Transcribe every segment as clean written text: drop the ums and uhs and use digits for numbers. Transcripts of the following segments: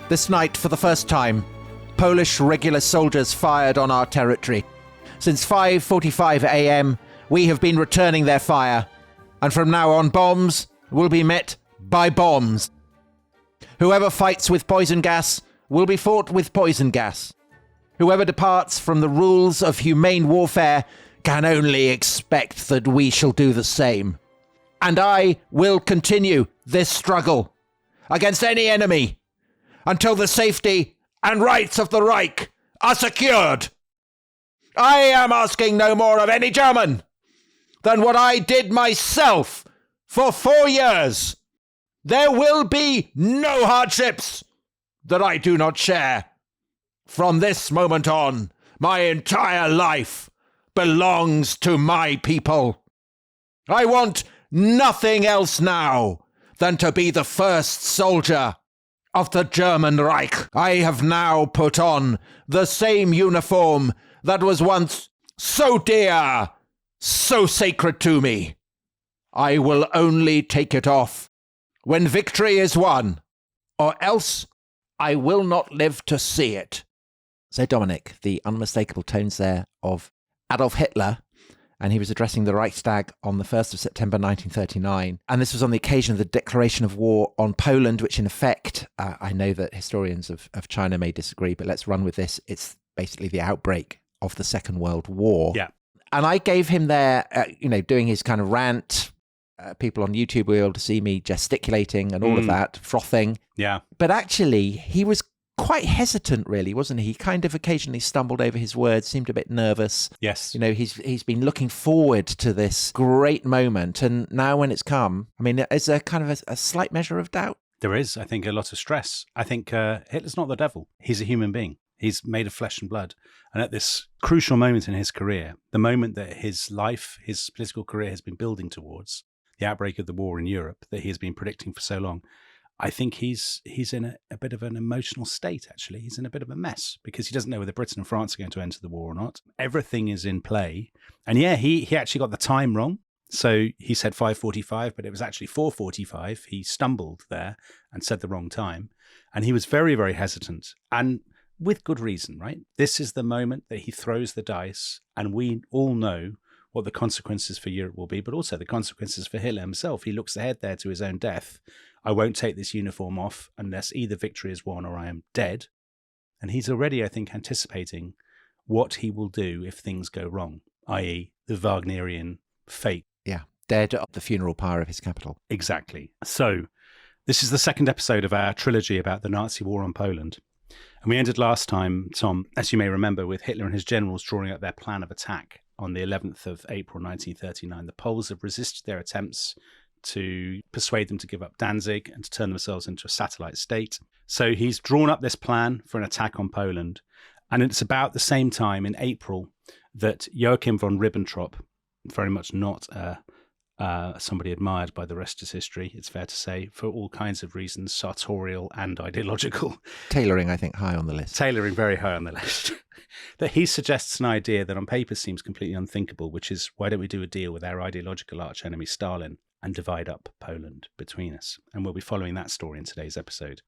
This night, for the first time, Polish regular soldiers fired on our territory. Since 5:45 a.m., we have been returning their fire, and from now on, bombs will be met by bombs. Whoever fights with poison gas will be fought with poison gas. Whoever departs from the rules of humane warfare can only expect that we shall do the same. And I will continue this struggle against any enemy until the safety and rights of the Reich are secured. I am asking no more of any German than what I did myself for 4 years. There will be no hardships that I do not share. From this moment on, my entire life belongs to my people. I want nothing else now than to be the first soldier of the German Reich. I have now put on the same uniform that was once so dear, so sacred to me. I will only take it off when victory is won, or else I will not live to see it. So, Dominic, the unmistakable tones there of Adolf Hitler, and he was addressing the Reichstag on the 1st of September 1939. And this was on the occasion of the declaration of war on Poland, which in effect, I know that historians of China may disagree, but let's run with this. It's basically the outbreak of the Second World War. Yeah. And I gave him there, doing his kind of rant. People on YouTube were able to see me gesticulating and all of that, frothing. Yeah. But actually, he was quite hesitant, really, wasn't he? He kind of occasionally stumbled over his words, seemed a bit nervous. Yes. He's been looking forward to this great moment. And now when it's come, I mean, is there kind of a slight measure of doubt? There is, I think, a lot of stress. I think Hitler's not the devil. He's a human being. He's made of flesh and blood. And at this crucial moment in his career, the moment that his life, his political career has been building towards, the outbreak of the war in Europe that he has been predicting for so long, I think he's in a bit of an emotional state, actually. He's in a bit of a mess because he doesn't know whether Britain and France are going to enter the war or not. Everything is in play. And yeah, he actually got the time wrong. So he said 5:45, but it was actually 4:45. He stumbled there and said the wrong time. And he was very, very hesitant. And with good reason, right? This is the moment that he throws the dice, and we all know what the consequences for Europe will be, but also the consequences for Hitler himself. He looks ahead there to his own death. I won't take this uniform off unless either victory is won or I am dead. And he's already, I think, anticipating what he will do if things go wrong, i.e. the Wagnerian fate. Yeah, dead at the funeral pyre of his capital. Exactly. So this is the second episode of our trilogy about the Nazi war on Poland. And we ended last time, Tom, as you may remember, with Hitler and his generals drawing up their plan of attack on the 11th of April 1939. The Poles have resisted their attempts to persuade them to give up Danzig and to turn themselves into a satellite state. So he's drawn up this plan for an attack on Poland. And it's about the same time in April that Joachim von Ribbentrop, very much not somebody admired by the rest of history, it's fair to say, for all kinds of reasons, sartorial and ideological. Tailoring, I think, high on the list. Tailoring very high on the list. That he suggests an idea that on paper seems completely unthinkable, which is, why don't we do a deal with our ideological archenemy Stalin and divide up Poland between us? And we'll be following that story in today's episode.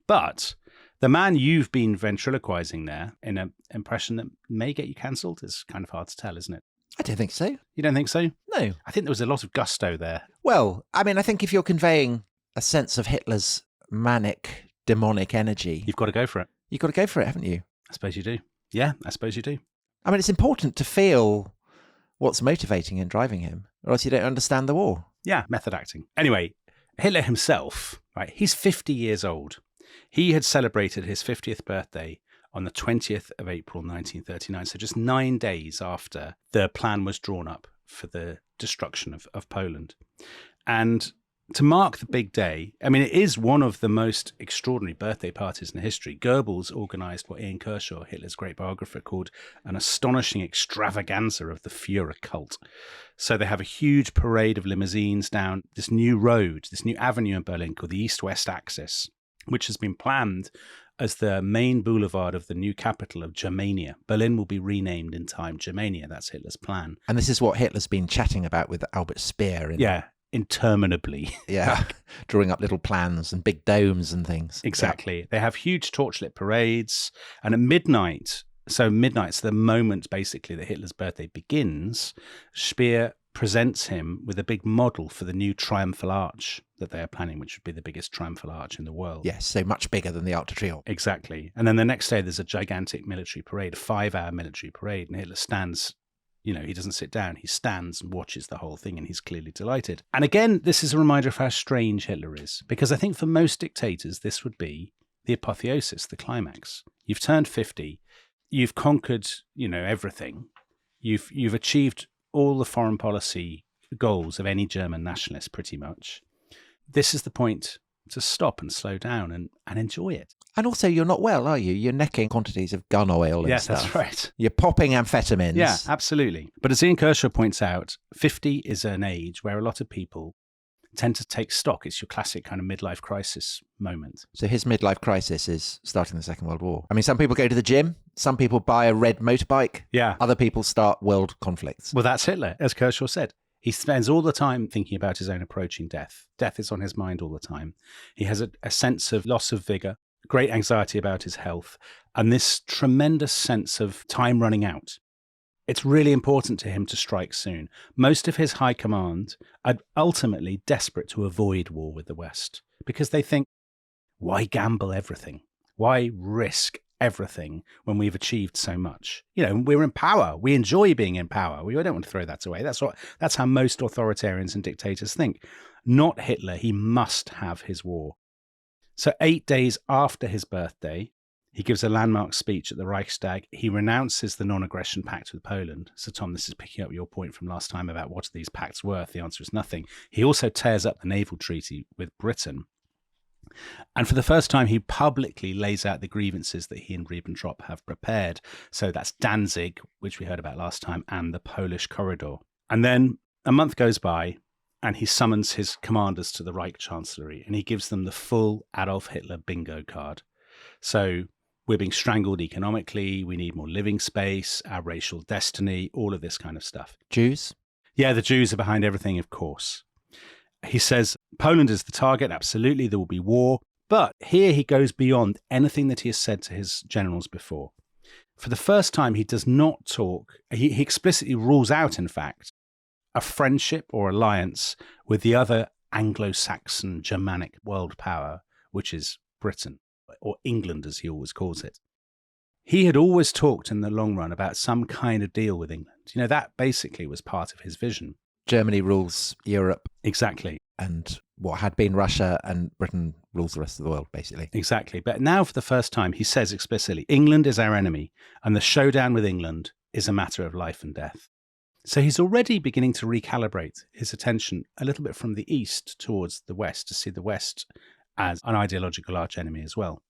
But the man you've been ventriloquizing there in an impression that may get you cancelled is kind of hard to tell, isn't it? I don't think so. You don't think so? No. I think there was a lot of gusto there. Well, I mean, I think if you're conveying a sense of Hitler's manic, demonic energy, you've got to go for it. You've got to go for it, haven't you? I suppose you do. Yeah, I suppose you do. I mean, it's important to feel what's motivating and driving him, or else you don't understand the war. Yeah, method acting. Anyway, Hitler himself, right, he's 50 years old. He had celebrated his 50th birthday on the 20th of April 1939, so just 9 days after the plan was drawn up for the destruction of Poland. And to mark the big day, I mean, it is one of the most extraordinary birthday parties in history. Goebbels organised what Ian Kershaw, Hitler's great biographer, called an astonishing extravaganza of the Führer cult. So they have a huge parade of limousines down this new road, this new avenue in Berlin called the East-West Axis, which has been planned as the main boulevard of the new capital of Germania. Berlin will be renamed in time Germania. That's Hitler's plan. And this is what Hitler's been chatting about with Albert Speer. Yeah. interminably. Yeah, drawing up little plans and big domes and things. Exactly. Yeah. They have huge torchlit parades. And at midnight, so midnight's the moment basically that Hitler's birthday begins, Speer presents him with a big model for the new triumphal arch that they are planning, which would be the biggest triumphal arch in the world. Yes, so much bigger than the Arc de Triomphe. Exactly. And then the next day, there's a gigantic military parade, a 5-hour military parade, and Hitler stands, he doesn't sit down, he stands and watches the whole thing, and he's clearly delighted. And again, this is a reminder of how strange Hitler is, because I think for most dictators, this would be the apotheosis, the climax. You've turned 50, you've conquered, everything. You've achieved all the foreign policy goals of any German nationalist, pretty much. This is the point to stop and slow down and enjoy it. And also, you're not well, are you? You're necking quantities of gun oil and yes, stuff. That's right. You're popping amphetamines. Yeah, absolutely. But as Ian Kershaw points out, 50 is an age where a lot of people tend to take stock. It's your classic kind of midlife crisis moment. So his midlife crisis is starting the Second World War. I mean, some people go to the gym. Some people buy a red motorbike. Yeah. Other people start world conflicts. Well, that's Hitler, as Kershaw said. He spends all the time thinking about his own approaching death. Death is on his mind all the time. He has a sense of loss of vigor, great anxiety about his health, and this tremendous sense of time running out. It's really important to him to strike soon. Most of his high command are ultimately desperate to avoid war with the West because they think, why gamble everything? Why risk everything when we've achieved so much? We're in power. We enjoy being in power. We don't want to throw that away. That's how most authoritarians and dictators think. Not Hitler. He must have his war. So 8 days after his birthday, he gives a landmark speech at the Reichstag. He renounces the non-aggression pact with Poland. So, Tom, this is picking up your point from last time about what are these pacts worth. The answer is nothing. He also tears up the naval treaty with Britain. And for the first time, he publicly lays out the grievances that he and Ribbentrop have prepared. So that's Danzig, which we heard about last time, and the Polish corridor. And then a month goes by, and he summons his commanders to the Reich Chancellery, and he gives them the full Adolf Hitler bingo card. So we're being strangled economically, we need more living space, our racial destiny, all of this kind of stuff. Jews? Yeah, the Jews are behind everything, of course. He says, Poland is the target, absolutely, there will be war. But here he goes beyond anything that he has said to his generals before. For the first time, he does not talk, he explicitly rules out, in fact, a friendship or alliance with the other Anglo-Saxon Germanic world power, which is Britain, or England, as he always calls it. He had always talked in the long run about some kind of deal with England. That basically was part of his vision. Germany rules Europe. Exactly. And what had been Russia, and Britain rules the rest of the world, basically. Exactly. But now, for the first time, he says explicitly, England is our enemy, and the showdown with England is a matter of life and death. So he's already beginning to recalibrate his attention a little bit from the east towards the west, to see the West as an ideological archenemy as well.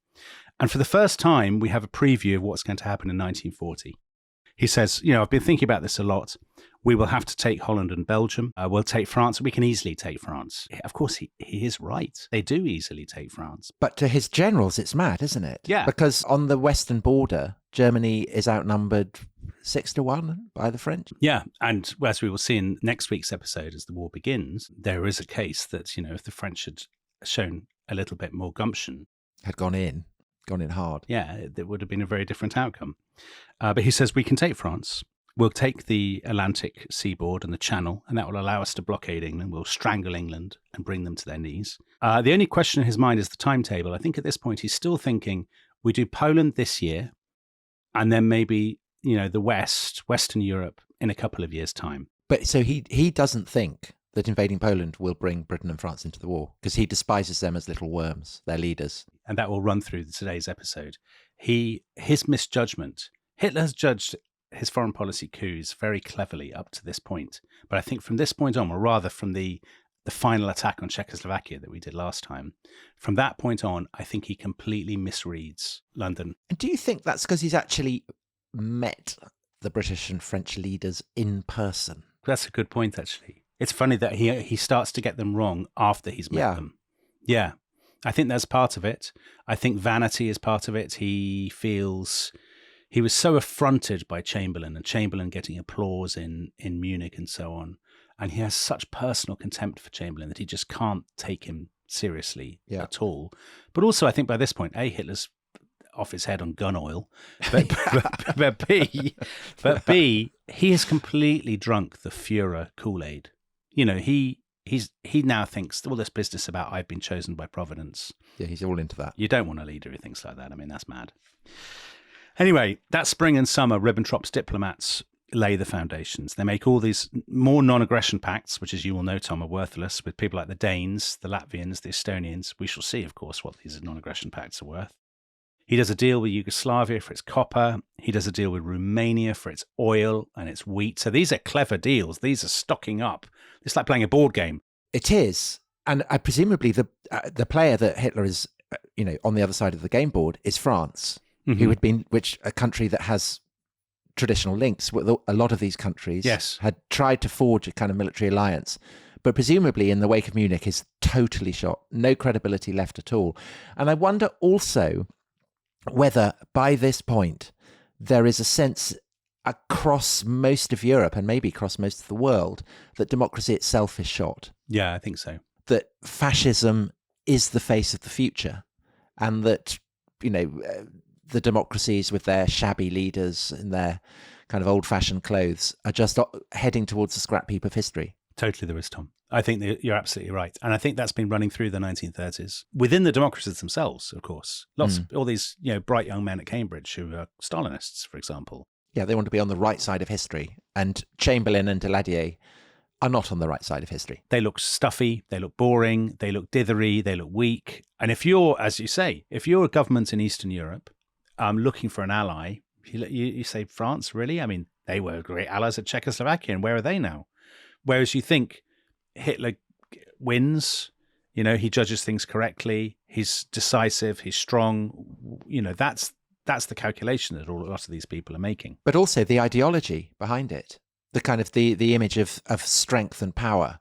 And for the first time, we have a preview of what's going to happen in 1940. He says, I've been thinking about this a lot. We will have to take Holland and Belgium. We'll take France. We can easily take France. Of course, he is right. They do easily take France. But to his generals, it's mad, isn't it? Yeah. Because on the western border, Germany is outnumbered 6-1 by the French. Yeah. And as we will see in next week's episode, as the war begins, there is a case that, if the French had shown a little bit more gumption, had gone in hard. Yeah, it would have been a very different outcome. But he says we can take France. We'll take the Atlantic seaboard and the Channel, and that will allow us to blockade England. We'll strangle England and bring them to their knees. The only question in his mind is the timetable. I think at this point he's still thinking we do Poland this year, and then maybe, the Western Europe in a couple of years' time. But so he doesn't think that invading Poland will bring Britain and France into the war, because he despises them as little worms, their leaders. And that will run through today's episode. His misjudgment, Hitler has judged his foreign policy coups very cleverly up to this point. But I think from this point on, or rather from the final attack on Czechoslovakia that we did last time, from that point on, I think he completely misreads London. And do you think that's because he's actually met the British and French leaders in person? That's a good point, actually. It's funny that he starts to get them wrong after he's met them. Yeah, I think that's part of it. I think vanity is part of it. He feels he was so affronted by Chamberlain and Chamberlain getting applause in Munich and so on. And he has such personal contempt for Chamberlain that he just can't take him seriously at all. But also, I think by this point, A, Hitler's off his head on gun oil, but B, he has completely drunk the Führer Kool-Aid. You know, he now thinks all this business about I've been chosen by Providence. Yeah, he's all into that. You don't want a leader who thinks like that. I mean, that's mad. Anyway, that spring and summer, Ribbentrop's diplomats lay the foundations. They make all these more non-aggression pacts, which, as you will know, Tom, are worthless, with people like the Danes, the Latvians, the Estonians. We shall see, of course, what these non-aggression pacts are worth. He does a deal with Yugoslavia for its copper. He does a deal with Romania for its oil and its wheat. So these are clever deals. These are stocking up. It's like playing a board game. It is. And presumably the player that Hitler is, on the other side of the game board is France, who had been, a country that has traditional links with a lot of these countries. Yes. Had tried to forge a kind of military alliance, but presumably in the wake of Munich is totally shot. No credibility left at all. And I wonder also whether by this point there is a sense across most of Europe and maybe across most of the world that democracy itself is shot. Yeah, I think so. That fascism is the face of the future, and that, the democracies with their shabby leaders and their kind of old-fashioned clothes are just heading towards the scrap heap of history. Totally there is, Tom. I think that you're absolutely right. And I think that's been running through the 1930s. Within the democracies themselves, of course. All these, bright young men at Cambridge who are Stalinists, for example. Yeah, they want to be on the right side of history. And Chamberlain and Daladier are not on the right side of history. They look stuffy, they look boring, they look dithery, they look weak. And if you're, as you say, if you're a government in Eastern Europe looking for an ally, you say, France, really? I mean, they were great allies at Czechoslovakia, and where are they now? Whereas you think Hitler wins, he judges things correctly, he's decisive, he's strong, that's the calculation that a lot of these people are making. But also the ideology behind it, the kind of the image of strength and power,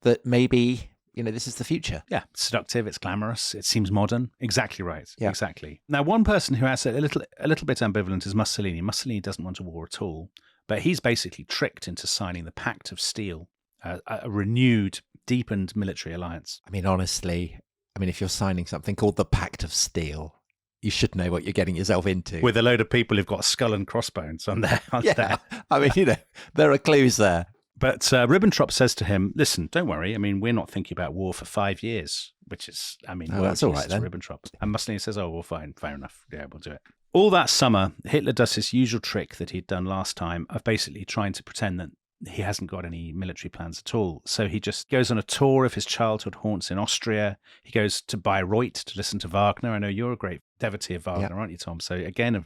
that maybe, this is the future. Yeah, it's seductive, it's glamorous, it seems modern. Exactly right. Yeah. Exactly. Now, one person who has a little bit ambivalent is Mussolini. Mussolini doesn't want a war at all, but he's basically tricked into signing the Pact of Steel, a renewed, deepened military alliance. I mean, honestly, if you're signing something called the Pact of Steel, you should know what you're getting yourself into. With a load of people who've got skull and crossbones on there. Yeah, there are clues there. But Ribbentrop says to him, listen, don't worry. We're not thinking about war for 5 years, which is, that's all right then. Ribbentrop. And Mussolini says, oh, well, fine, fair enough. Yeah, we'll do it. All that summer, Hitler does his usual trick that he'd done last time of basically trying to pretend that he hasn't got any military plans at all. So he just goes on a tour of his childhood haunts in Austria. He goes to Bayreuth to listen to Wagner. I know you're a great devotee of Wagner, aren't you, Tom? So again,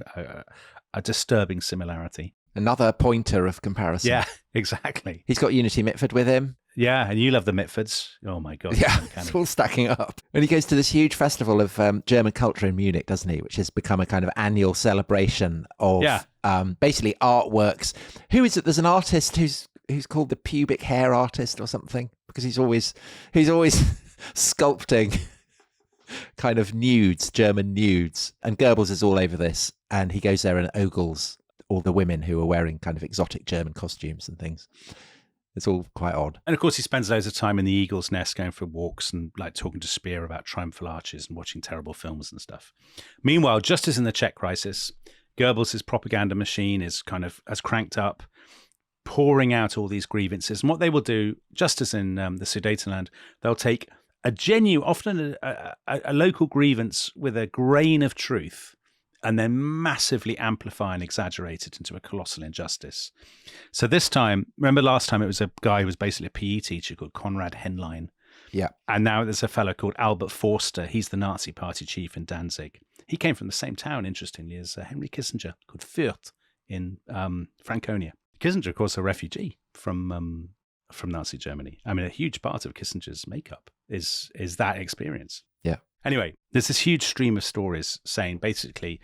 a disturbing similarity. Another pointer of comparison. Yeah, exactly. He's got Unity Mitford with him. Yeah, and you love the Mitfords. Oh, my God. Yeah, it's all stacking up. And he goes to this huge festival of German culture in Munich, doesn't he? Which has become a kind of annual celebration of basically artworks. Who is it? There's an artist who's called the pubic hair artist or something, because he's always sculpting kind of nudes, German nudes. And Goebbels is all over this. And he goes there and ogles all the women who are wearing kind of exotic German costumes and things. It's all quite odd. And of course, he spends loads of time in the Eagle's Nest going for walks and like talking to Speer about triumphal arches and watching terrible films and stuff. Meanwhile, just as in the Czech crisis, Goebbels' propaganda machine is kind of as cranked up, pouring out all these grievances. And what they will do, just as in the Sudetenland, they'll take a genuine, often a local grievance with a grain of truth, and then massively amplify and exaggerate it into a colossal injustice. So this time, remember last time it was a guy who was basically a PE teacher called Konrad Henlein. Yeah. And now there's a fellow called Albert Forster. He's the Nazi party chief in Danzig. He came from the same town, interestingly, as Henry Kissinger, called Fürth in Franconia. Kissinger, of course, a refugee from Nazi Germany. A huge part of Kissinger's makeup is that experience. Yeah. Anyway, there's this huge stream of stories saying basically,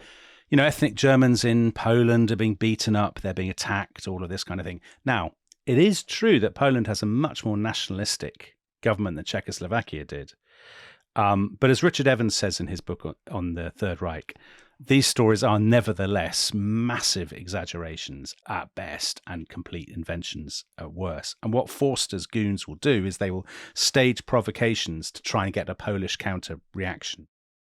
ethnic Germans in Poland are being beaten up, they're being attacked, all of this kind of thing. Now, it is true that Poland has a much more nationalistic government than Czechoslovakia did. But as Richard Evans says in his book on the Third Reich, these stories are nevertheless massive exaggerations at best and complete inventions at worst. And what Forster's goons will do is they will stage provocations to try and get a Polish counter reaction.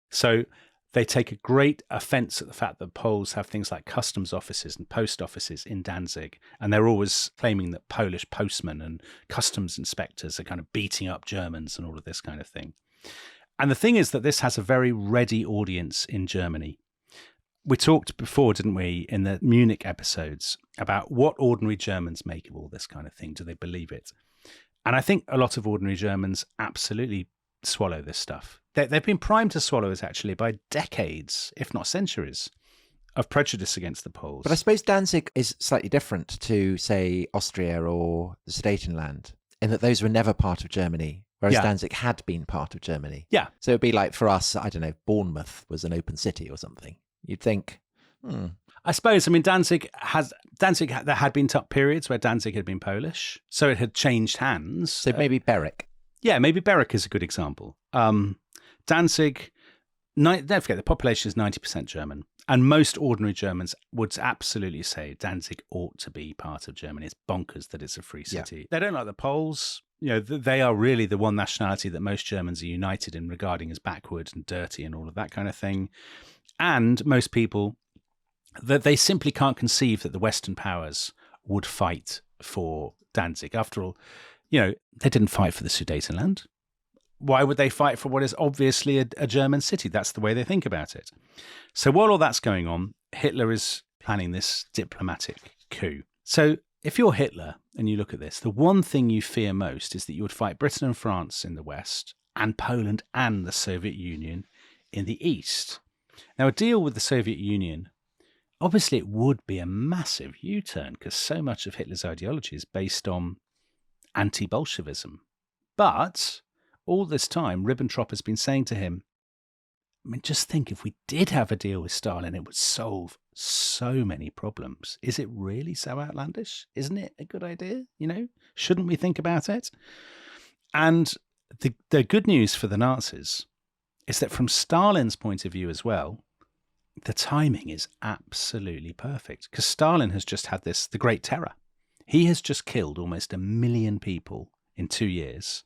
So they take a great offense at the fact that Poles have things like customs offices and post offices in Danzig, and they're always claiming that Polish postmen and customs inspectors are kind of beating up Germans and all of this kind of thing. And the thing is that this has a very ready audience in Germany. We talked before, didn't we, in the Munich episodes about what ordinary Germans make of all this kind of thing. Do they believe it? And I think a lot of ordinary Germans absolutely swallow this stuff. They've been primed to swallow it, actually, by decades, if not centuries, of prejudice against the Poles. But I suppose Danzig is slightly different to, say, Austria or the Sudetenland, in that those were never part of Germany, whereas Danzig had been part of Germany. Yeah. So it'd be like for us, I don't know, Bournemouth was an open city or something. You'd think, I suppose, I mean, there had been tough periods where Danzig had been Polish, so it had changed hands. So maybe Berwick. Yeah, maybe Berwick is a good example. Danzig, don't forget, the population is 90% German. And most ordinary Germans would absolutely say Danzig ought to be part of Germany. It's bonkers that it's a free city. Yeah. They don't like the Poles. You know, they are really the one nationality that most Germans are united in regarding as backward and dirty and all of that kind of thing. And most people, that they simply can't conceive that the Western powers would fight for Danzig. After all, you know, they didn't fight for the Sudetenland. Why would they fight for what is obviously a German city? That's the way they think about it. So while all that's going on, Hitler is planning this diplomatic coup. So if you're Hitler and you look at this, the one thing you fear most is that you would fight Britain and France in the West and Poland and the Soviet Union in the East. Now, a deal with the Soviet Union, obviously it would be a massive U-turn because so much of Hitler's ideology is based on anti-Bolshevism. But all this time, Ribbentrop has been saying to him, I mean, just think, if we did have a deal with Stalin, it would solve so many problems. Is it really so outlandish? Isn't it a good idea? You know, shouldn't we think about it? And the good news for the Nazis is that from Stalin's point of view as well, the timing is absolutely perfect because Stalin has just had the Great Terror. He has just killed almost 1 million people in 2 years,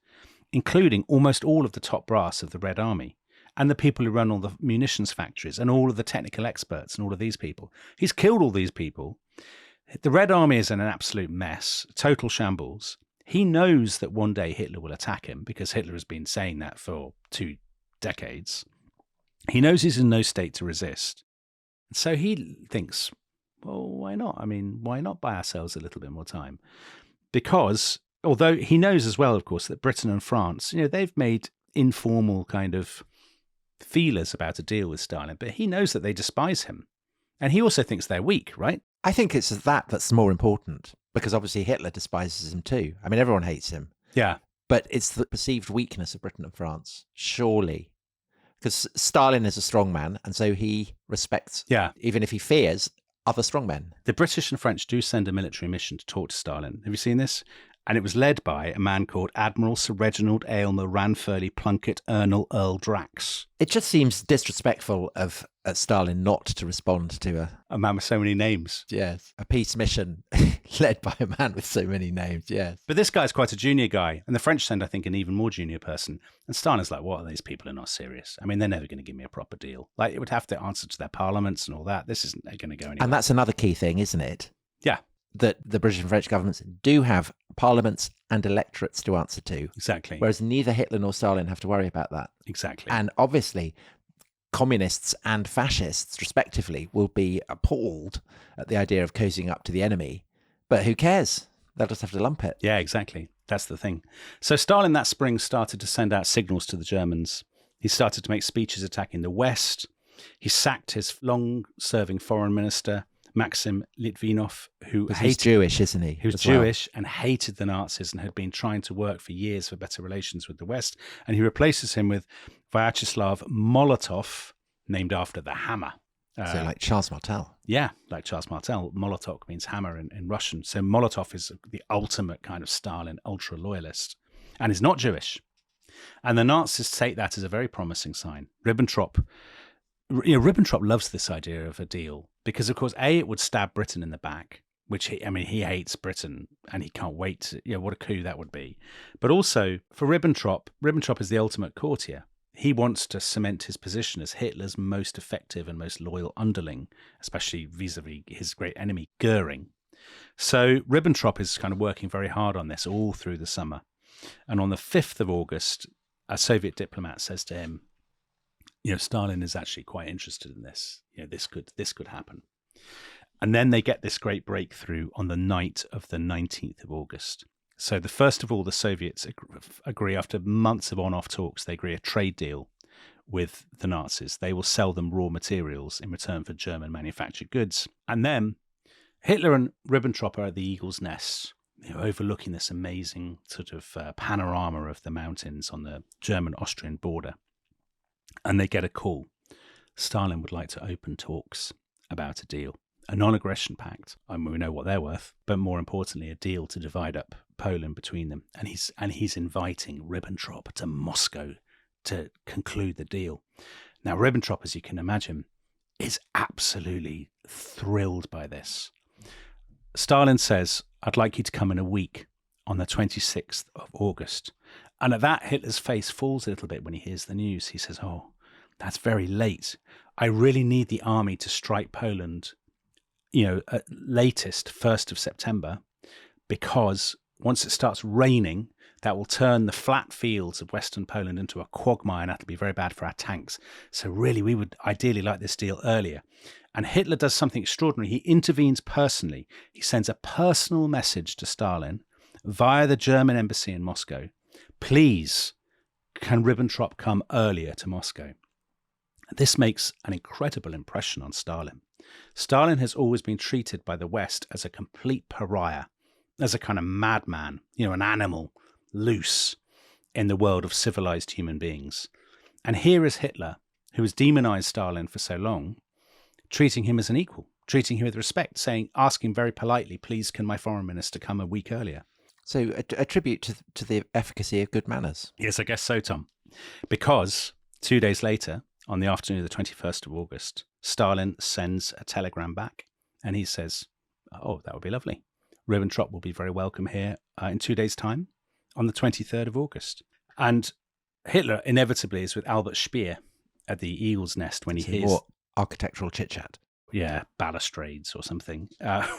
including almost all of the top brass of the Red Army and the people who run all the munitions factories and all of the technical experts and all of these people. He's killed all these people. The Red Army is in an absolute mess, total shambles. He knows that one day Hitler will attack him because Hitler has been saying that for 2 decades. He knows he's in no state to resist. So he thinks, well, why not? I mean, why not buy ourselves a little bit more time? Because although he knows as well, of course, that Britain and France, you know, they've made informal kind of feelers about a deal with Stalin, but he knows that they despise him. And he also thinks they're weak, right? I think it's that's more important because obviously Hitler despises him too. I mean, everyone hates him. Yeah. But it's the perceived weakness of Britain and France, surely. Because Stalin is a strong man, and so he respects, even if he fears, other strong men. The British and French do send a military mission to talk to Stalin. Have you seen this? And it was led by a man called Admiral Sir Reginald Aylmer Ranfurly Plunkett Ernle Earl Drax. It just seems disrespectful of Stalin not to respond to a man with so many names. Yes, a peace mission led by a man with so many names, yes. But this guy's quite a junior guy, and the French send, I think, an even more junior person. And Stalin's like, what, these people are not serious. I mean, they're never going to give me a proper deal. Like, it would have to answer to their parliaments and all that. This isn't going to go anywhere. And that's another key thing, isn't it? Yeah. That the British and French governments do have parliaments and electorates to answer to. Exactly. Whereas neither Hitler nor Stalin have to worry about that. Exactly. And obviously, communists and fascists, respectively, will be appalled at the idea of cozying up to the enemy. But who cares? They'll just have to lump it. Yeah, exactly. That's the thing. So Stalin that spring started to send out signals to the Germans. He started to make speeches attacking the West. He sacked his long-serving foreign minister, Maxim Litvinov, he's Jewish, isn't he? Who's Jewish and hated the Nazis and had been trying to work for years for better relations with the West. And he replaces him with Vyacheslav Molotov, named after the hammer. So like Charles Martel. Yeah, like Charles Martel. Molotov means hammer in Russian. So Molotov is the ultimate kind of Stalin ultra-loyalist and is not Jewish. And the Nazis take that as a very promising sign. Ribbentrop Ribbentrop loves this idea of a deal because, of course, it would stab Britain in the back, which he hates Britain and he can't wait to, what a coup that would be. But also for Ribbentrop is the ultimate courtier. He wants to cement his position as Hitler's most effective and most loyal underling, especially vis-a-vis his great enemy, Goering. So Ribbentrop is kind of working very hard on this all through the summer. And on the 5th of August, a Soviet diplomat says to him, Stalin is actually quite interested in this. This could happen. And then they get this great breakthrough on the night of the 19th of August. So first of all, the Soviets agree after months of on-off talks, they agree a trade deal with the Nazis. They will sell them raw materials in return for German manufactured goods. And then Hitler and Ribbentrop are at the Eagle's Nest, overlooking this amazing sort of panorama of the mountains on the German-Austrian border. And they get a call. Stalin would like to open talks about a deal. A non-aggression pact, and we know what they're worth, but more importantly, a deal to divide up Poland between them. And he's inviting Ribbentrop to Moscow to conclude the deal. Now, Ribbentrop, as you can imagine, is absolutely thrilled by this. Stalin says, I'd like you to come in a week on the 26th of August. And at that, Hitler's face falls a little bit when he hears the news. He says, that's very late. I really need the army to strike Poland at latest 1st of September, because once it starts raining, that will turn the flat fields of Western Poland into a quagmire, and that'll be very bad for our tanks. So really, we would ideally like this deal earlier. And Hitler does something extraordinary. He intervenes personally. He sends a personal message to Stalin via the German embassy in Moscow. Please, can Ribbentrop come earlier to Moscow? This makes an incredible impression on Stalin. Stalin has always been treated by the West as a complete pariah, as a kind of madman, an animal, loose in the world of civilized human beings. And here is Hitler, who has demonized Stalin for so long, treating him as an equal, treating him with respect, asking very politely, please, can my foreign minister come a week earlier? So a tribute to the efficacy of good manners. Yes, I guess so, Tom. Because 2 days later, on the afternoon of the 21st of August, Stalin sends a telegram back and he says, that would be lovely. Ribbentrop will be very welcome here in 2 days' time on the 23rd of August. And Hitler inevitably is with Albert Speer at the Eagle's Nest when he hears... more architectural chit-chat. Yeah, balustrades or something,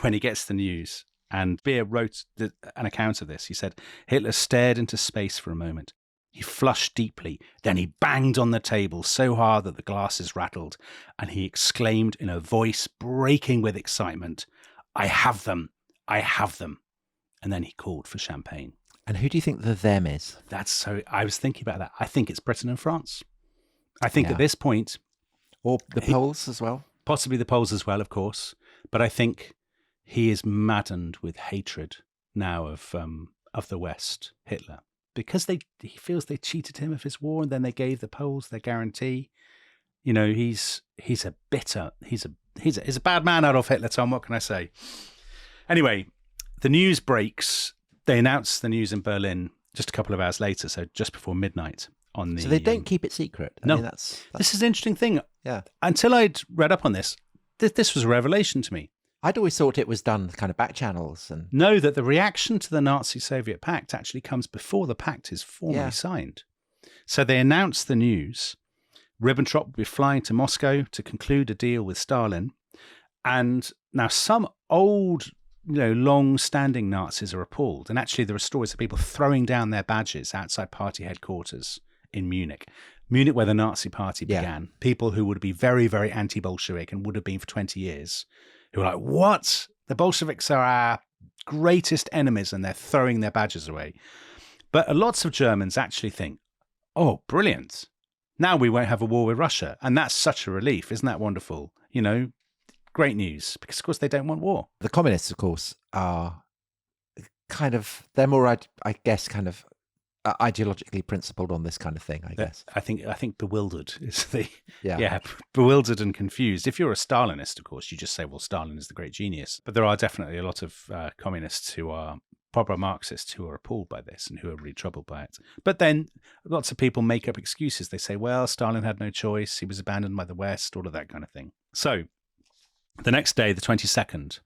when he gets the news. And Speer wrote an account of this. He said, Hitler stared into space for a moment. He flushed deeply. Then he banged on the table so hard that the glasses rattled, and he exclaimed in a voice breaking with excitement, I have them. I have them. And then he called for champagne. And who do you think the them is? I was thinking about that. I think it's Britain and France. I think at this point... Or the Poles as well? Possibly the Poles as well, of course. But I think he is maddened with hatred now of the West, Hitler. Because he feels they cheated him of his war, and then they gave the Poles their guarantee. He's a bad man, Adolf Hitler, Tom. What can I say? Anyway, the news breaks. They announce the news in Berlin just a couple of hours later, so just before midnight. So they don't keep it secret. I mean, that's... This is an interesting thing. Yeah. Until I'd read up on this, this was a revelation to me. I'd always thought it was done kind of back channels. And know that the reaction to the Nazi-Soviet pact actually comes before the pact is formally signed. So they announce the news. Ribbentrop will be flying to Moscow to conclude a deal with Stalin. And now some old, long-standing Nazis are appalled. And actually there are stories of people throwing down their badges outside party headquarters in Munich, where the Nazi party began. People who would be very, very anti-Bolshevik and would have been for 20 years, who are like, what? The Bolsheviks are our greatest enemies, and they're throwing their badges away. But lots of Germans actually think, oh, brilliant. Now we won't have a war with Russia. And that's such a relief. Isn't that wonderful? Great news, because, of course, they don't want war. The communists, of course, are they're more, I guess, ideologically principled on this kind of thing, I guess. I think bewildered is the bewildered and confused. If you're a Stalinist, of course, you just say, well, Stalin is the great genius. But there are definitely a lot of communists who are proper Marxists who are appalled by this and who are really troubled by it. But then lots of people make up excuses. They say, well, Stalin had no choice. He was abandoned by the West, all of that kind of thing. So the next day, the 22nd,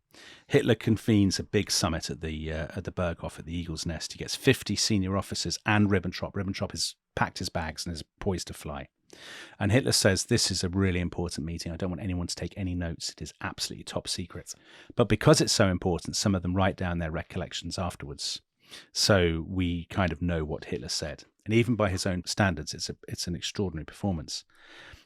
Hitler convenes a big summit at the Berghof at the Eagle's Nest. He gets 50 senior officers and Ribbentrop. Ribbentrop has packed his bags and is poised to fly. And Hitler says, this is a really important meeting. I don't want anyone to take any notes. It is absolutely top secret. But because it's so important, some of them write down their recollections afterwards. So we kind of know what Hitler said. And even by his own standards, it's an extraordinary performance.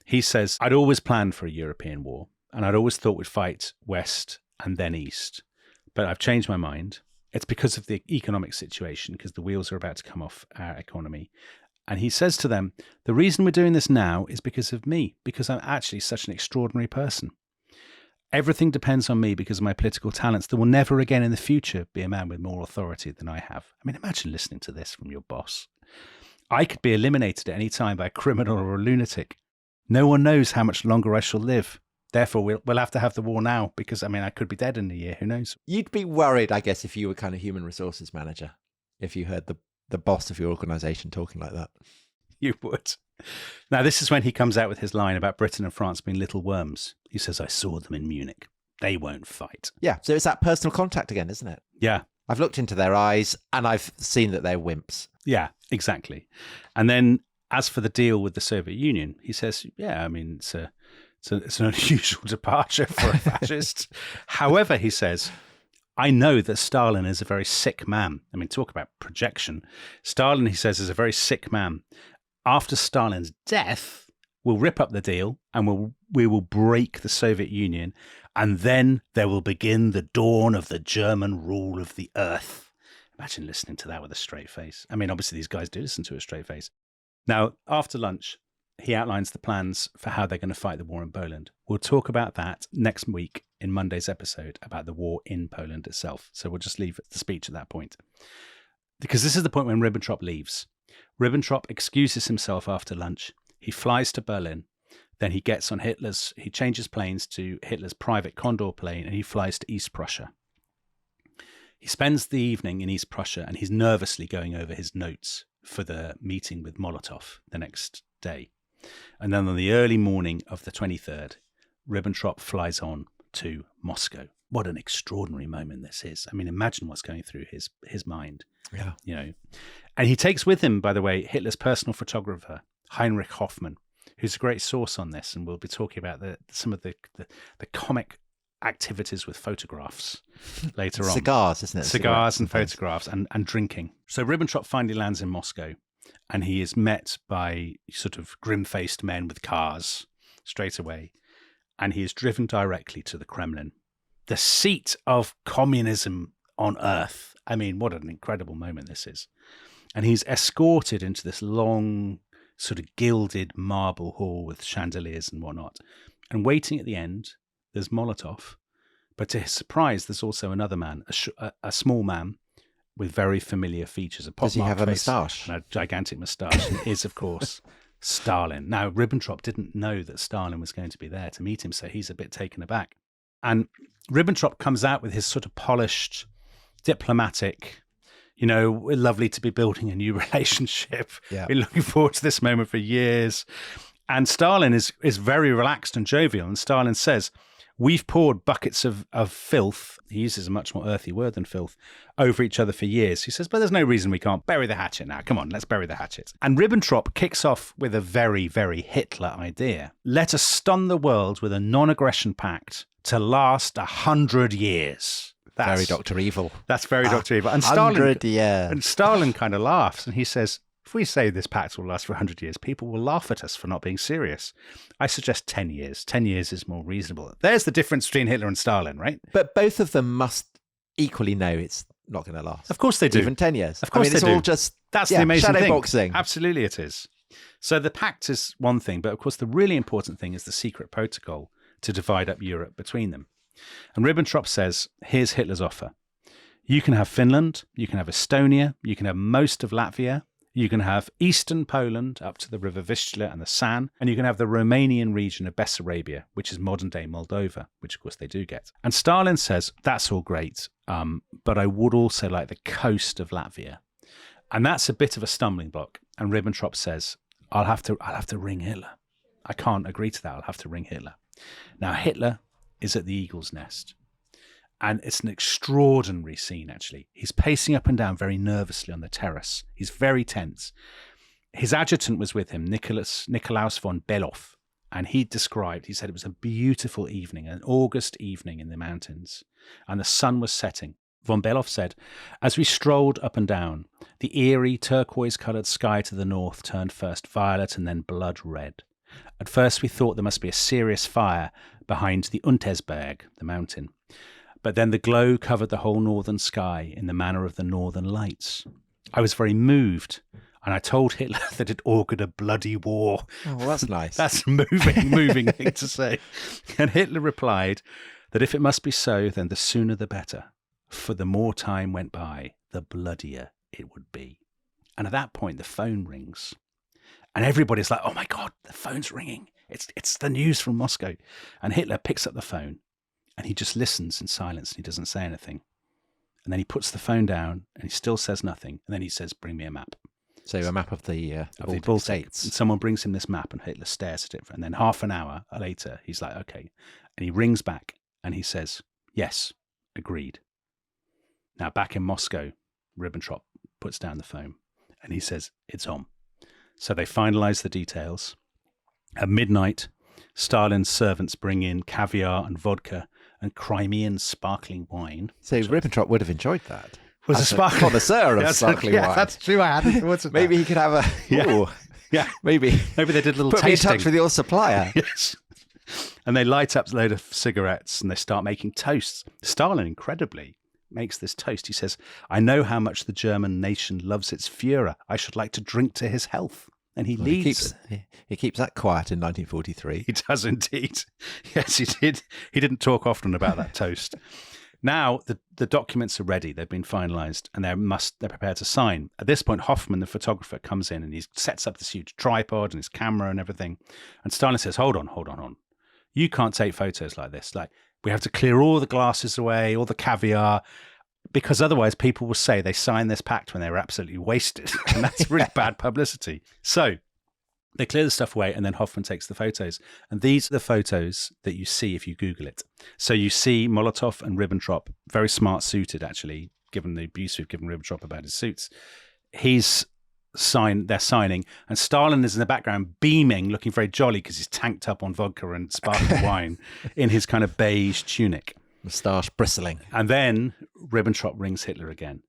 He says, I'd always planned for a European war, and I'd always thought we'd fight West and then East. But I've changed my mind. It's because of the economic situation, because the wheels are about to come off our economy. And he says to them, the reason we're doing this now is because of me, because I'm actually such an extraordinary person. Everything depends on me because of my political talents. There will never again in the future be a man with more authority than I have. I mean, imagine listening to this from your boss. I could be eliminated at any time by a criminal or a lunatic. No one knows how much longer I shall live. Therefore, we'll have to have the war now because, I mean, I could be dead in a year. Who knows? You'd be worried, I guess, if you were kind of human resources manager, if you heard the boss of your organization talking like that. You would. Now, this is when he comes out with his line about Britain and France being little worms. He says, I saw them in Munich. They won't fight. Yeah, so it's that personal contact again, isn't it? Yeah. I've looked into their eyes and I've seen that they're wimps. Yeah, exactly. And then as for the deal with the Soviet Union, he says, yeah, I mean, it's an unusual departure for a fascist. However, he says, I know that Stalin is a very sick man. I mean, talk about projection. Stalin, he says, is a very sick man. After Stalin's death, we'll rip up the deal and we will break the Soviet Union. And then there will begin the dawn of the German rule of the earth. Imagine listening to that with a straight face. I mean, obviously, these guys do listen to a straight face. Now, after lunch, he outlines the plans for how they're going to fight the war in Poland. We'll talk about that next week in Monday's episode about the war in Poland itself. So we'll just leave the speech at that point. Because this is the point when Ribbentrop leaves. Ribbentrop excuses himself after lunch. He flies to Berlin. Then he gets on he changes planes to Hitler's private Condor plane and he flies to East Prussia. He spends the evening in East Prussia and he's nervously going over his notes for the meeting with Molotov the next day. And then on the early morning of the 23rd, Ribbentrop flies on to Moscow. What an extraordinary moment this is. I mean, imagine what's going through his mind. Yeah. You know. And he takes with him, by the way, Hitler's personal photographer, Heinrich Hoffmann, who's a great source on this. And we'll be talking about some of the comic activities with photographs later on. Cigars, isn't it? Cigars and photographs and drinking. So Ribbentrop finally lands in Moscow. And he is met by sort of grim-faced men with cars straight away. And he is driven directly to the Kremlin, the seat of communism on earth. I mean, what an incredible moment this is. And he's escorted into this long, sort of gilded marble hall with chandeliers and whatnot. And waiting at the end, there's Molotov. But to his surprise, there's also another man, a small man, with very familiar features. Does he have a moustache? And a gigantic moustache. And is, of course, Stalin. Now, Ribbentrop didn't know that Stalin was going to be there to meet him, so he's a bit taken aback. And Ribbentrop comes out with his sort of polished, diplomatic, you know, we're lovely to be building a new relationship. Yeah. We're looking forward to this moment for years. And Stalin is very relaxed and jovial. And Stalin says, we've poured buckets of filth, he uses a much more earthy word than filth, over each other for years. He says, but there's no reason we can't bury the hatchet now. Come on, let's bury the hatchet. And Ribbentrop kicks off with a very, very Hitler idea. Let us stun the world with a non-aggression pact to last 100 years. That's very Dr. Evil. That's very Dr. Evil. And 100 years. And Stalin kind of laughs and he says, if we say this pact will last for 100 years, people will laugh at us for not being serious. I suggest 10 years. 10 years is more reasonable. There's the difference between Hitler and Stalin, right? But both of them must equally know it's not going to last. Of course they do. Even 10 years. Of course it's they do. all just That's the amazing shadow thing. boxing. Absolutely it is. So the pact is one thing, but of course the really important thing is the secret protocol to divide up Europe between them. And Ribbentrop says, here's Hitler's offer. You can have Finland, you can have Estonia, you can have most of Latvia, you can have eastern Poland up to the River Vistula and the San, and you can have the Romanian region of Bessarabia, which is modern-day Moldova, which of course they do get. And Stalin says, that's all great. but I would also like the coast of Latvia. And that's a bit of a stumbling block. And Ribbentrop says, I'll have to ring Hitler. I can't agree to that. I'll have to ring Hitler. Now, Hitler is at the Eagle's Nest. And it's an extraordinary scene, actually. He's pacing up and down very nervously on the terrace. He's very tense. His adjutant was with him, Nikolaus von Beloff. And he said it was a beautiful evening, an August evening in the mountains. And the sun was setting. Von Beloff said, as we strolled up and down, the eerie turquoise-coloured sky to the north turned first violet and then blood red. At first we thought there must be a serious fire behind the Untersberg, the mountain. But then the glow covered the whole northern sky in the manner of the northern lights. I was very moved, and I told Hitler that it augured a bloody war. Oh, well, that's nice. That's a moving thing to say. And Hitler replied that if it must be so, then the sooner the better. For the more time went by, the bloodier it would be. And at that point, the phone rings. And everybody's like, oh my God, the phone's ringing. It's the news from Moscow. And Hitler picks up the phone and he just listens in silence and he doesn't say anything. And then he puts the phone down and he still says nothing. And then he says, bring me a map. So a map of the Baltic States. And someone brings him this map and Hitler stares at it. And then half an hour later, he's like, okay. And he rings back and he says, yes, agreed. Now back in Moscow, Ribbentrop puts down the phone and he says, it's on. So they finalize the details. At midnight, Stalin's servants bring in caviar and vodka and Crimean sparkling wine. So Ribbentrop would have enjoyed that. Was a sparkling connoisseur of sparkling wine. That's true. I hadn't thought of that. Maybe he could have a... Yeah. Maybe they did a little put tasting. me in touch with your supplier. Yes. And they light up a load of cigarettes and they start making toasts. Stalin, incredibly, makes this toast. He says, I know how much the German nation loves its Führer. I should like to drink to his health. And he leads. He keeps that quiet in 1943. He does indeed. Yes, he did. He didn't talk often about that toast. Now the documents are ready. They've been finalised and they're prepared to sign. At this point, Hoffman, the photographer, comes in and he sets up this huge tripod and his camera and everything. And Stalin says, hold on. You can't take photos like this. Like, we have to clear all the glasses away, all the caviar, because otherwise people will say they signed this pact when they were absolutely wasted. And that's really bad publicity. So they clear the stuff away and then Hoffman takes the photos. And these are the photos that you see if you Google it. So you see Molotov and Ribbentrop, very smart suited, actually, given the abuse we've given Ribbentrop about his suits. They're signing, and Stalin is in the background beaming, looking very jolly because he's tanked up on vodka and sparkling wine in his kind of beige tunic. Moustache bristling. And then Ribbentrop rings Hitler again.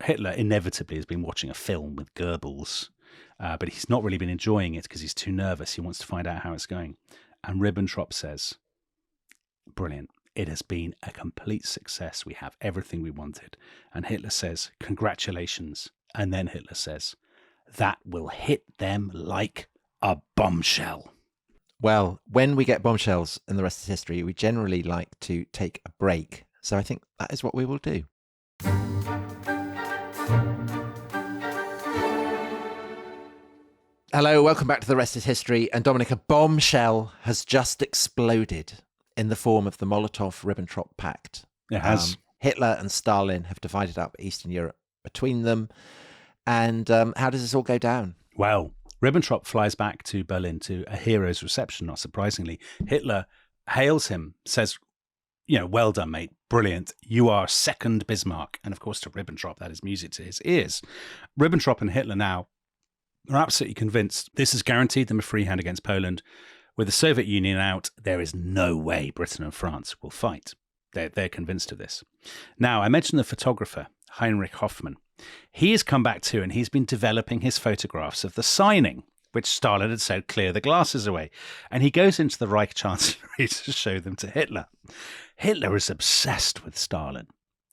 Hitler inevitably has been watching a film with Goebbels, but he's not really been enjoying it because he's too nervous. He wants to find out how it's going. And Ribbentrop says, brilliant. It has been a complete success. We have everything we wanted. And Hitler says, congratulations. And then Hitler says, that will hit them like a bombshell. Well, when we get bombshells in the rest of history, we generally like to take a break. So I think that is what we will do. Hello, welcome back to The Rest is History. And Dominic, a bombshell has just exploded in the form of the Molotov-Ribbentrop Pact. It has. Hitler and Stalin have divided up Eastern Europe between them. And how does this all go down? Well, Ribbentrop flies back to Berlin to a hero's reception, not surprisingly. Hitler hails him, says, well done, mate, brilliant. You are second Bismarck. And of course, to Ribbentrop, that is music to his ears. Ribbentrop and Hitler now are absolutely convinced this has guaranteed them a free hand against Poland. With the Soviet Union out, there is no way Britain and France will fight. They're convinced of this. Now, I mentioned the photographer, Heinrich Hoffmann. He has come back too, and he's been developing his photographs of the signing, which Stalin had said, clear the glasses away. And he goes into the Reich Chancellery to show them to Hitler. Hitler is obsessed with Stalin.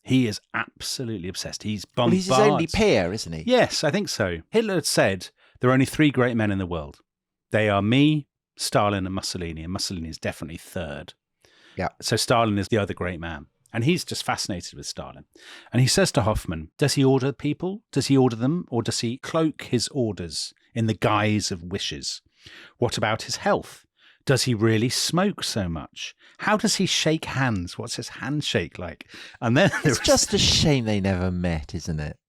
He is absolutely obsessed. He's bombarded. Well, he's his only peer, isn't he? Yes, I think so. Hitler had said there are only three great men in the world. They are me, Stalin, and Mussolini. And Mussolini is definitely third. Yeah. So Stalin is the other great man. And he's just fascinated with Stalin. And he says to Hoffmann, does he order people? Does he order them? Or does he cloak his orders in the guise of wishes? What about his health? Does he really smoke so much? How does he shake hands? What's his handshake like? And then It's just a shame they never met, isn't it?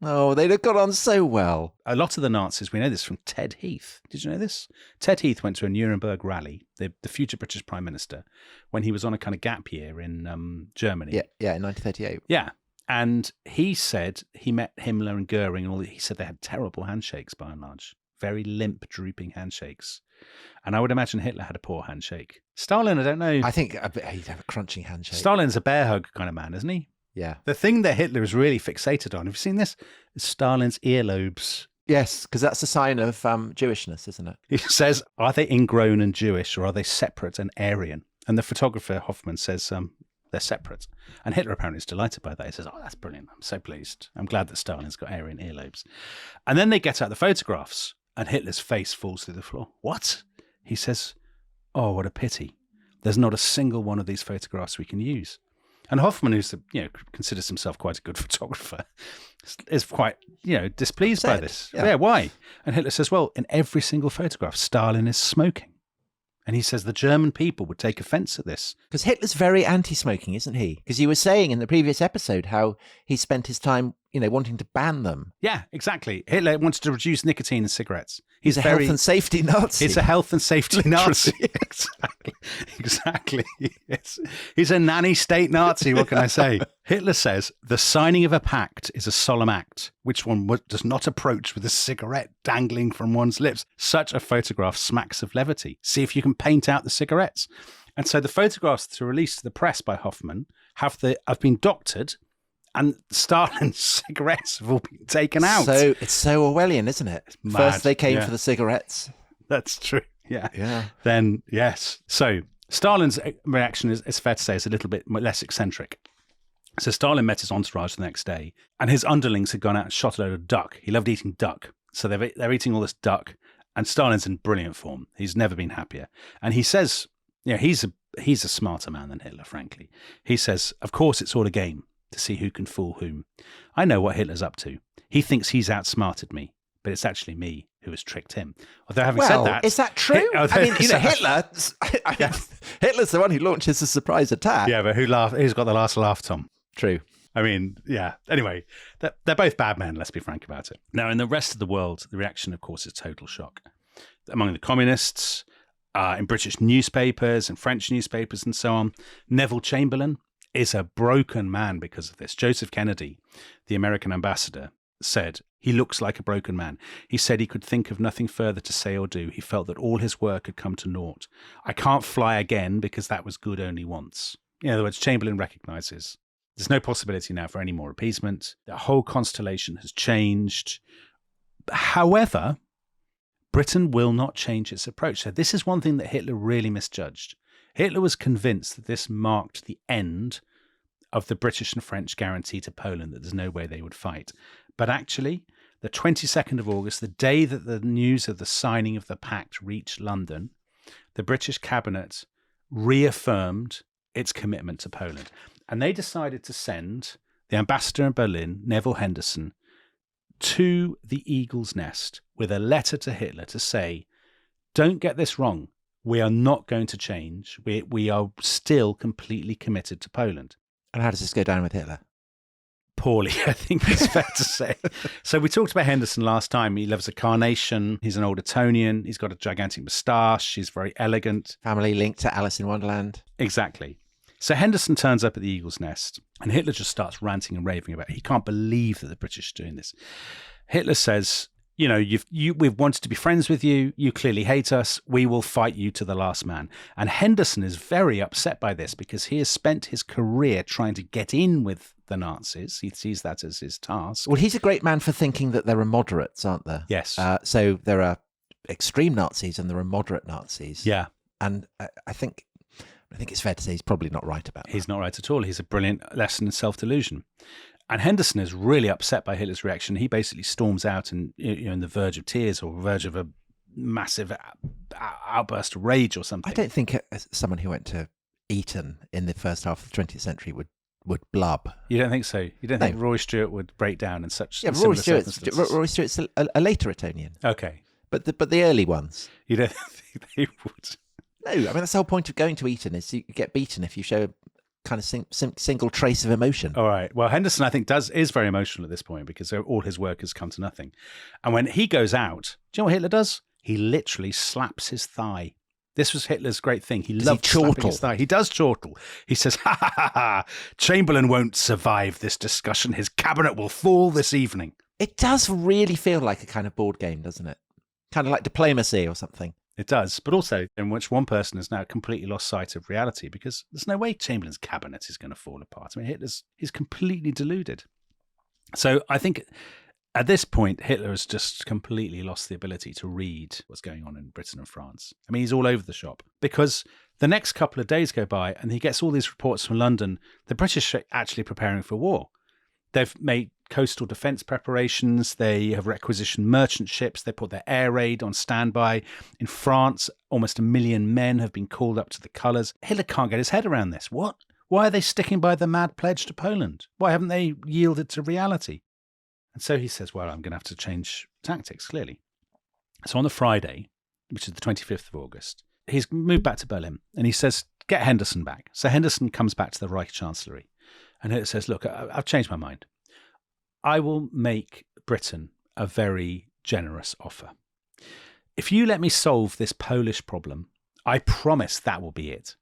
Oh, they'd have got on so well. a lot of the Nazis, we know this from Ted Heath. Did you know this? Ted Heath went to a Nuremberg rally, the future British Prime Minister, when he was on a kind of gap year in Germany. Yeah, in 1938. Yeah. And he said he met Himmler and Goering and all that. He said they had terrible handshakes by and large, very limp, drooping handshakes. And I would imagine Hitler had a poor handshake. Stalin, I don't know. I think he'd have a crunching handshake. Stalin's a bear hug kind of man, isn't he? Yeah. The thing that Hitler is really fixated on, have you seen this? Is Stalin's earlobes. Yes, because that's a sign of Jewishness, isn't it? He says, are they ingrown and Jewish or are they separate and Aryan? And the photographer, Hoffman, says they're separate. And Hitler apparently is delighted by that. He says, oh, that's brilliant. I'm so pleased. I'm glad that Stalin's got Aryan earlobes. And then they get out the photographs and Hitler's face falls through the floor. What? He says, oh, what a pity. There's not a single one of these photographs we can use. And Hoffman, who's considers himself quite a good photographer, is quite displeased by this. Yeah, why? And Hitler says, well, in every single photograph, Stalin is smoking. And he says the German people would take offense at this. Because Hitler's very anti-smoking, isn't he? Because you were saying in the previous episode how he spent his time, wanting to ban them. Yeah, exactly. Hitler wanted to reduce nicotine in cigarettes. He's a health and safety Nazi. He's a health and safety Nazi. Exactly. He's a nanny state Nazi. What can I say? Hitler says the signing of a pact is a solemn act, which one does not approach with a cigarette dangling from one's lips. Such a photograph smacks of levity. See if you can paint out the cigarettes. And so the photographs that are released to the press by Hoffman have been doctored. And Stalin's cigarettes have all been taken out. So it's so Orwellian, isn't it? Mad. First they came for the cigarettes. That's true. Yeah. Yeah. Then, yes. So Stalin's reaction is fair to say is a little bit less eccentric. So Stalin met his entourage the next day and his underlings had gone out and shot a load of duck. He loved eating duck. So they're eating all this duck and Stalin's in brilliant form. He's never been happier. And he says, he's a smarter man than Hitler, frankly. He says, of course, it's all a game to see who can fool whom. I know what Hitler's up to. He thinks he's outsmarted me, but it's actually me who has tricked him. Although having said that... is that true? Hitler's the one who launches the surprise attack. Yeah, but who's got the last laugh, Tom? True. I mean, yeah. Anyway, they're both bad men, let's be frank about it. Now, in the rest of the world, the reaction, of course, is total shock. Among the communists, in British newspapers and French newspapers and so on, Neville Chamberlain is a broken man because of this. Joseph Kennedy, the American ambassador, said he looks like a broken man. He said he could think of nothing further to say or do. He felt that all his work had come to naught. I can't fly again because that was good only once. In other words, Chamberlain recognises there's no possibility now for any more appeasement. The whole constellation has changed. However, Britain will not change its approach. So this is one thing that Hitler really misjudged. Hitler was convinced that this marked the end of the British and French guarantee to Poland that there's no way they would fight. But actually, the 22nd of August, the day that the news of the signing of the pact reached London, the British cabinet reaffirmed its commitment to Poland. And they decided to send the ambassador in Berlin, Neville Henderson, to the Eagle's Nest with a letter to Hitler to say, don't get this wrong. We are not going to change. We are still completely committed to Poland. And how does this go down with Hitler? Poorly, I think it's fair to say. So we talked about Henderson last time. He loves a carnation. He's an old Etonian. He's got a gigantic moustache. He's very elegant. Family linked to Alice in Wonderland. Exactly. So Henderson turns up at the Eagle's Nest and Hitler just starts ranting and raving about it. He can't believe that the British are doing this. Hitler says, we've wanted to be friends with you. You clearly hate us. We will fight you to the last man. And Henderson is very upset by this because he has spent his career trying to get in with the Nazis. He sees that as his task. Well, he's a great man for thinking that there are moderates, aren't there? Yes. So there are extreme Nazis and there are moderate Nazis. Yeah. And I think it's fair to say he's probably not right about that. He's not right at all. He's a brilliant lesson in self-delusion. And Henderson is really upset by Hitler's reaction. He basically storms out and in the verge of tears or verge of a massive outburst of rage or something. I don't think someone who went to Eton in the first half of the 20th century would blub. You don't think so? You don't think Roy Stewart would break down in such Roy circumstances? Roy Stewart's a later Etonian. Okay. But the early ones. You don't think they would? No, I mean, that's the whole point of going to Eton is you get beaten if you show a kind of single trace of emotion. All right. Well, Henderson, I think, is very emotional at this point because all his work has come to nothing. And when he goes out, do you know what Hitler does? He literally slaps his thigh. This was Hitler's great thing. He loved slapping his thigh. He does chortle. He says, ha, ha, ha, ha, Chamberlain won't survive this discussion. His cabinet will fall this evening. It does really feel like a kind of board game, doesn't it? Kind of like diplomacy or something. It does, but also in which one person has now completely lost sight of reality because there's no way Chamberlain's cabinet is going to fall apart. I mean, he's completely deluded. So I think at this point, Hitler has just completely lost the ability to read what's going on in Britain and France. I mean, he's all over the shop because the next couple of days go by and he gets all these reports from London. The British are actually preparing for war. They've made coastal defence preparations. They have requisitioned merchant ships. They put their air raid on standby. In France, almost 1 million men have been called up to the colours. Hitler can't get his head around this. What? Why are they sticking by the mad pledge to Poland? Why haven't they yielded to reality? And so he says, well, I'm going to have to change tactics, clearly. So on the Friday, which is the 25th of August, he's moved back to Berlin and he says, get Henderson back. So Henderson comes back to the Reich Chancellery and Hitler says, look, I've changed my mind. I will make Britain a very generous offer. If you let me solve this Polish problem, I promise that will be it.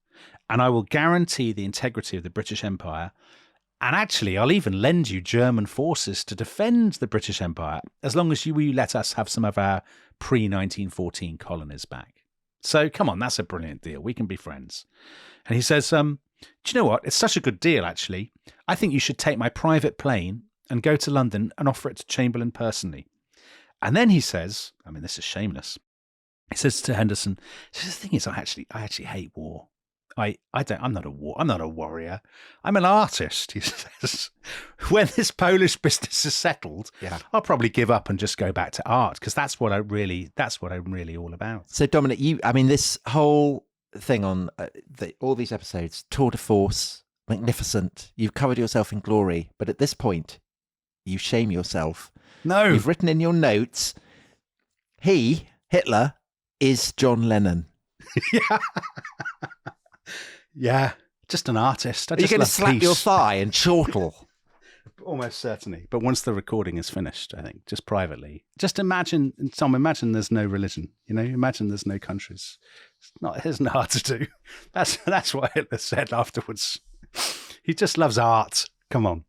And I will guarantee the integrity of the British Empire. And actually, I'll even lend you German forces to defend the British Empire, as long as you let us have some of our pre-1914 colonies back. So come on, that's a brilliant deal. We can be friends. And he says, do you know what? It's such a good deal, actually. I think you should take my private plane and go to London and offer it to Chamberlain personally. And then he says, I mean, this is shameless. He says to Henderson, the thing is, I actually hate war. I'm not a warrior. I'm an artist, he says. When this Polish business is settled, I'll probably give up and just go back to art because that's what I'm really all about. So Dominic, this whole thing on all these episodes, tour de force, magnificent. You've covered yourself in glory, but at this point, you shame yourself. No. You've written in your notes, Hitler, is John Lennon. Yeah. Yeah. Just an artist. You're going to slap your thigh and chortle. Almost certainly. But once the recording is finished, I think, just privately. Just imagine there's no religion. Imagine there's no countries. It isn't hard to do. That's what Hitler said afterwards. He just loves art. Come on.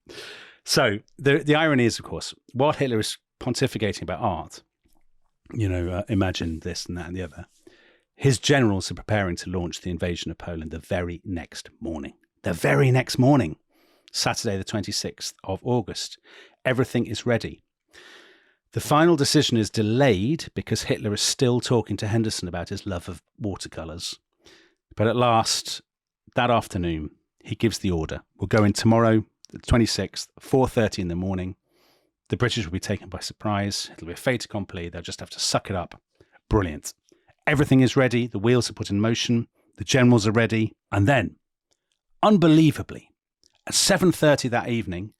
So the irony is, of course, while Hitler is pontificating about art, imagine this and that and the other, his generals are preparing to launch the invasion of Poland the very next morning. The very next morning, Saturday, the 26th of August. Everything is ready. The final decision is delayed because Hitler is still talking to Henderson about his love of watercolours. But at last, that afternoon, he gives the order. We'll go in tomorrow, the 26th, 4:30 in the morning. The British will be taken by surprise. It'll be a fait accompli. They'll just have to suck it up. Brilliant. Everything is ready. The wheels are put in motion. The generals are ready. And then, unbelievably, at 7:30 that evening,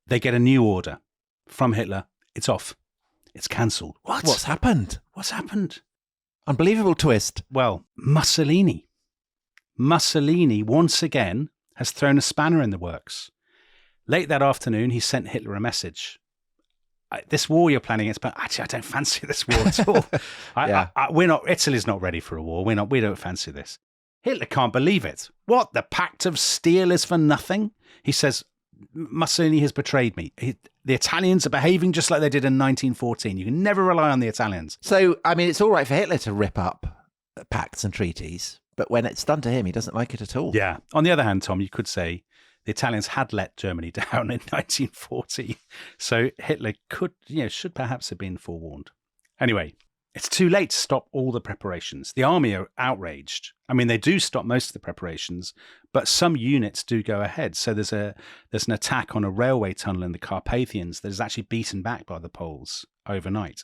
they get a new order from Hitler. It's off. It's cancelled. What? What's happened? What's happened? Unbelievable twist. Well, Mussolini once again has thrown a spanner in the works. Late that afternoon, he sent Hitler a message. This war you're planning, actually, I don't fancy this war at all. Italy's not ready for a war. We don't fancy this. Hitler can't believe it. What? The Pact of Steel is for nothing? He says, Mussolini has betrayed me. The Italians are behaving just like they did in 1914. You can never rely on the Italians. So, it's all right for Hitler to rip up pacts and treaties, but when it's done to him, he doesn't like it at all. Yeah. On the other hand, Tom, you could say the Italians had let Germany down in 1940. So Hitler should perhaps have been forewarned. Anyway, it's too late to stop all the preparations. The army are outraged. They do stop most of the preparations, but some units do go ahead. So there's an attack on a railway tunnel in the Carpathians that is actually beaten back by the Poles overnight.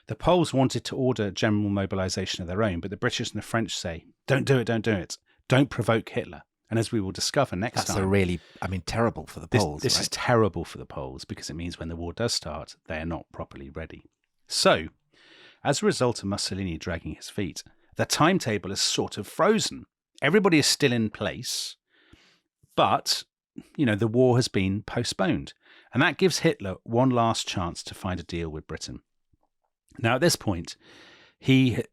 The Poles wanted to order general mobilization of their own, but the British and the French say, don't do it. Don't provoke Hitler. And as we will discover next time... That's really, terrible for the Poles. This is terrible for the Poles because it means when the war does start, they are not properly ready. So, as a result of Mussolini dragging his feet, The timetable is sort of frozen. Everybody is still in place, but, the war has been postponed. And that gives Hitler one last chance to find a deal with Britain. Now, at this point, he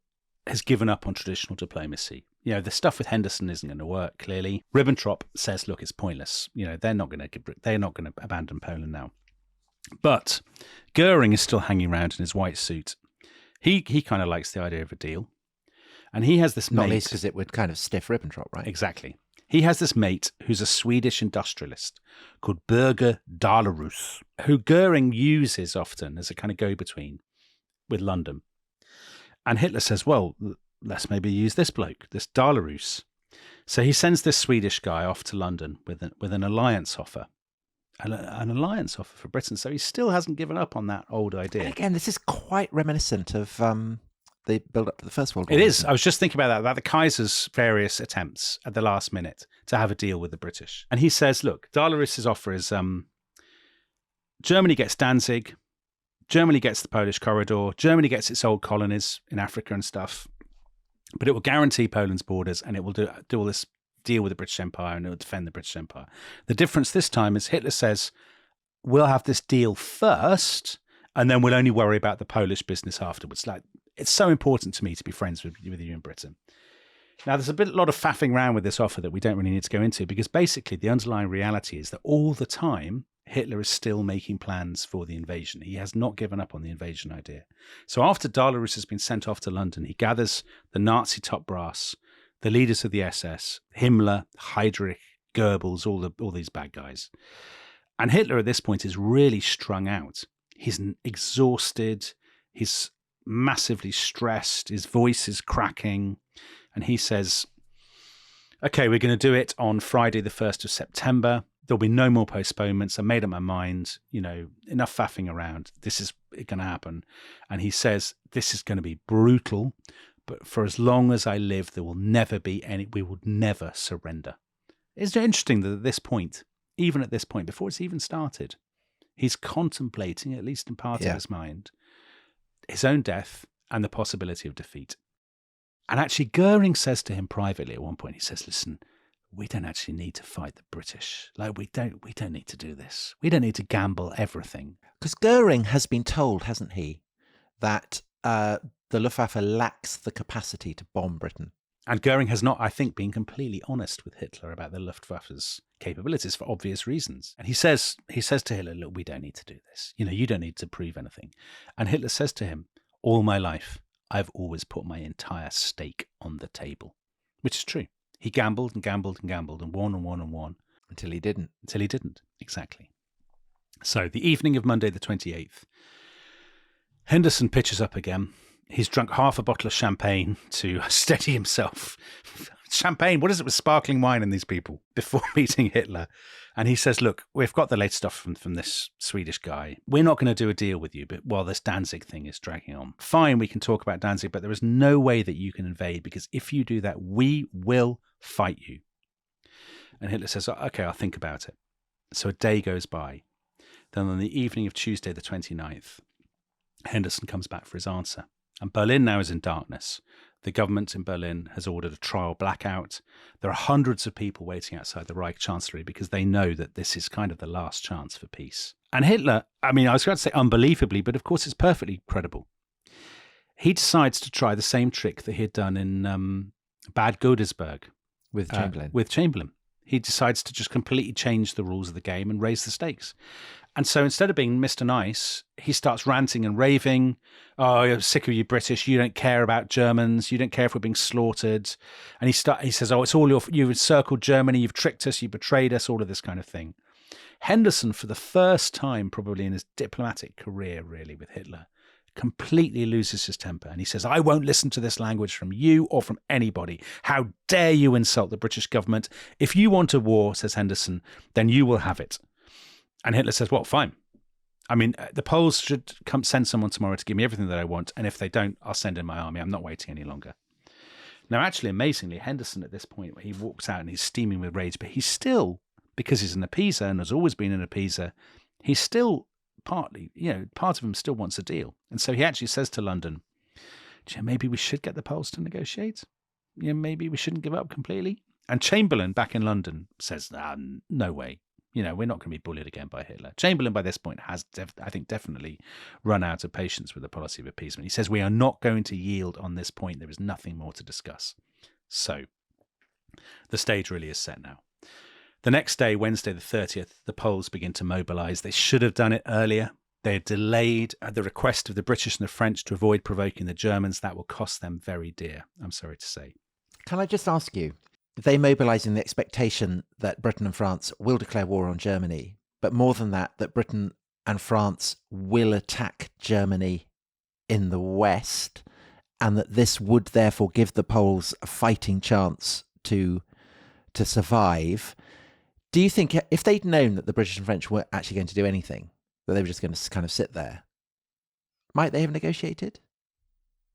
has given up on traditional diplomacy. The stuff with Henderson isn't going to work, clearly. Ribbentrop says, look, it's pointless. They're not going to abandon Poland now. But Goering is still hanging around in his white suit. He kind of likes the idea of a deal. And he has this mate. Not least because it would kind of stiff Ribbentrop, right? Exactly. He has this mate who's a Swedish industrialist called Birger Dahlrus, who Goering uses often as a kind of go-between with London. And Hitler says, well, let's maybe use this bloke, this Dahlrus. So he sends this Swedish guy off to London with an alliance offer. An alliance offer for Britain. So he still hasn't given up on that old idea. And again, this is quite reminiscent of the build-up to the First World War. It is. I was just thinking about the Kaiser's various attempts at the last minute to have a deal with the British. And he says, look, Dahlrus's offer is Germany gets Danzig, Germany gets the Polish corridor, Germany gets its old colonies in Africa and stuff, but it will guarantee Poland's borders and it will do all this deal with the British Empire and it will defend the British Empire. The difference this time is Hitler says, we'll have this deal first and then we'll only worry about the Polish business afterwards. Like, it's so important to me to be friends with you in Britain. Now, there's a lot of faffing around with this offer that we don't really need to go into because basically the underlying reality is that all the time, Hitler is still making plans for the invasion. He has not given up on the invasion idea. So after Dahlrus has been sent off to London, he gathers the Nazi top brass, the leaders of the SS, Himmler, Heydrich, Goebbels, all these bad guys. And Hitler at this point is really strung out. He's exhausted. He's massively stressed. His voice is cracking. And he says, okay, we're going to do it on Friday, the 1st of September. There'll be no more postponements. I made up my mind, enough faffing around. This is going to happen. And he says, this is going to be brutal, but for as long as I live, there will never be we will never surrender. It's interesting that at this point, even at this point, before it's even started, he's contemplating, at least in part of his mind, his own death and the possibility of defeat. And actually, Goering says to him privately at one point, he says, listen, we don't actually need to fight the British. Like, we don't need to do this. We don't need to gamble everything. Because Goering has been told, hasn't he, that the Luftwaffe lacks the capacity to bomb Britain. And Goering has not, I think, been completely honest with Hitler about the Luftwaffe's capabilities for obvious reasons. And he says to Hitler, look, we don't need to do this. You don't need to prove anything. And Hitler says to him, all my life, I've always put my entire stake on the table, which is true. He gambled and gambled and gambled and won and won and won. Until he didn't. Exactly. So the evening of Monday the 28th, Henderson pitches up again. He's drunk half a bottle of champagne to steady himself. Champagne, what is it with sparkling wine and these people? Before meeting Hitler. And he says, look, we've got the latest stuff from this Swedish guy. We're not going to do a deal with you, but while this Danzig thing is dragging on. Fine, we can talk about Danzig, but there is no way that you can invade because if you do that, we will fight you. And Hitler says, okay, I'll think about it. So a day goes by. Then on the evening of Tuesday, the 29th, Henderson comes back for his answer. And Berlin now is in darkness. The government in Berlin has ordered a trial blackout. There are hundreds of people waiting outside the Reich Chancellery because they know that this is kind of the last chance for peace. And Hitler, I was going to say unbelievably, but of course it's perfectly credible. He decides to try the same trick that he had done in Bad Godesberg. With Chamberlain. With Chamberlain. He decides to just completely change the rules of the game and raise the stakes. And so instead of being Mr. Nice, he starts ranting and raving. Oh, I'm sick of you British. You don't care about Germans. You don't care if we're being slaughtered. And he says, oh, it's all you've encircled Germany. You've tricked us. You betrayed us, all of this kind of thing. Henderson, for the first time probably in his diplomatic career, really, with Hitler, completely loses his temper. And he says, I won't listen to this language from you or from anybody. How dare you insult the British government? If you want a war, says Henderson, then you will have it. And Hitler says, well, fine. The Poles should send someone tomorrow to give me everything that I want. And if they don't, I'll send in my army. I'm not waiting any longer. Now, actually, amazingly, Henderson at this point, he walks out and he's steaming with rage, but he's still, because he's an appeaser and has always been an appeaser, he's still partly, part of him still wants a deal. And so he actually says to London, maybe we should get the Poles to negotiate. Maybe we shouldn't give up completely. And Chamberlain back in London says, no way. We're not going to be bullied again by Hitler. Chamberlain, by this point, has, I think, definitely run out of patience with the policy of appeasement. He says, we are not going to yield on this point. There is nothing more to discuss. So the stage really is set now. The next day, Wednesday the 30th, the Poles begin to mobilise. They should have done it earlier. They had delayed at the request of the British and the French to avoid provoking the Germans. That will cost them very dear, I'm sorry to say. Can I just ask you, they mobilise in the expectation that Britain and France will declare war on Germany, but more than that, that Britain and France will attack Germany in the West, and that this would therefore give the Poles a fighting chance to survive. Do you think if they'd known that the British and French weren't actually going to do anything, that they were just going to kind of sit there, might they have negotiated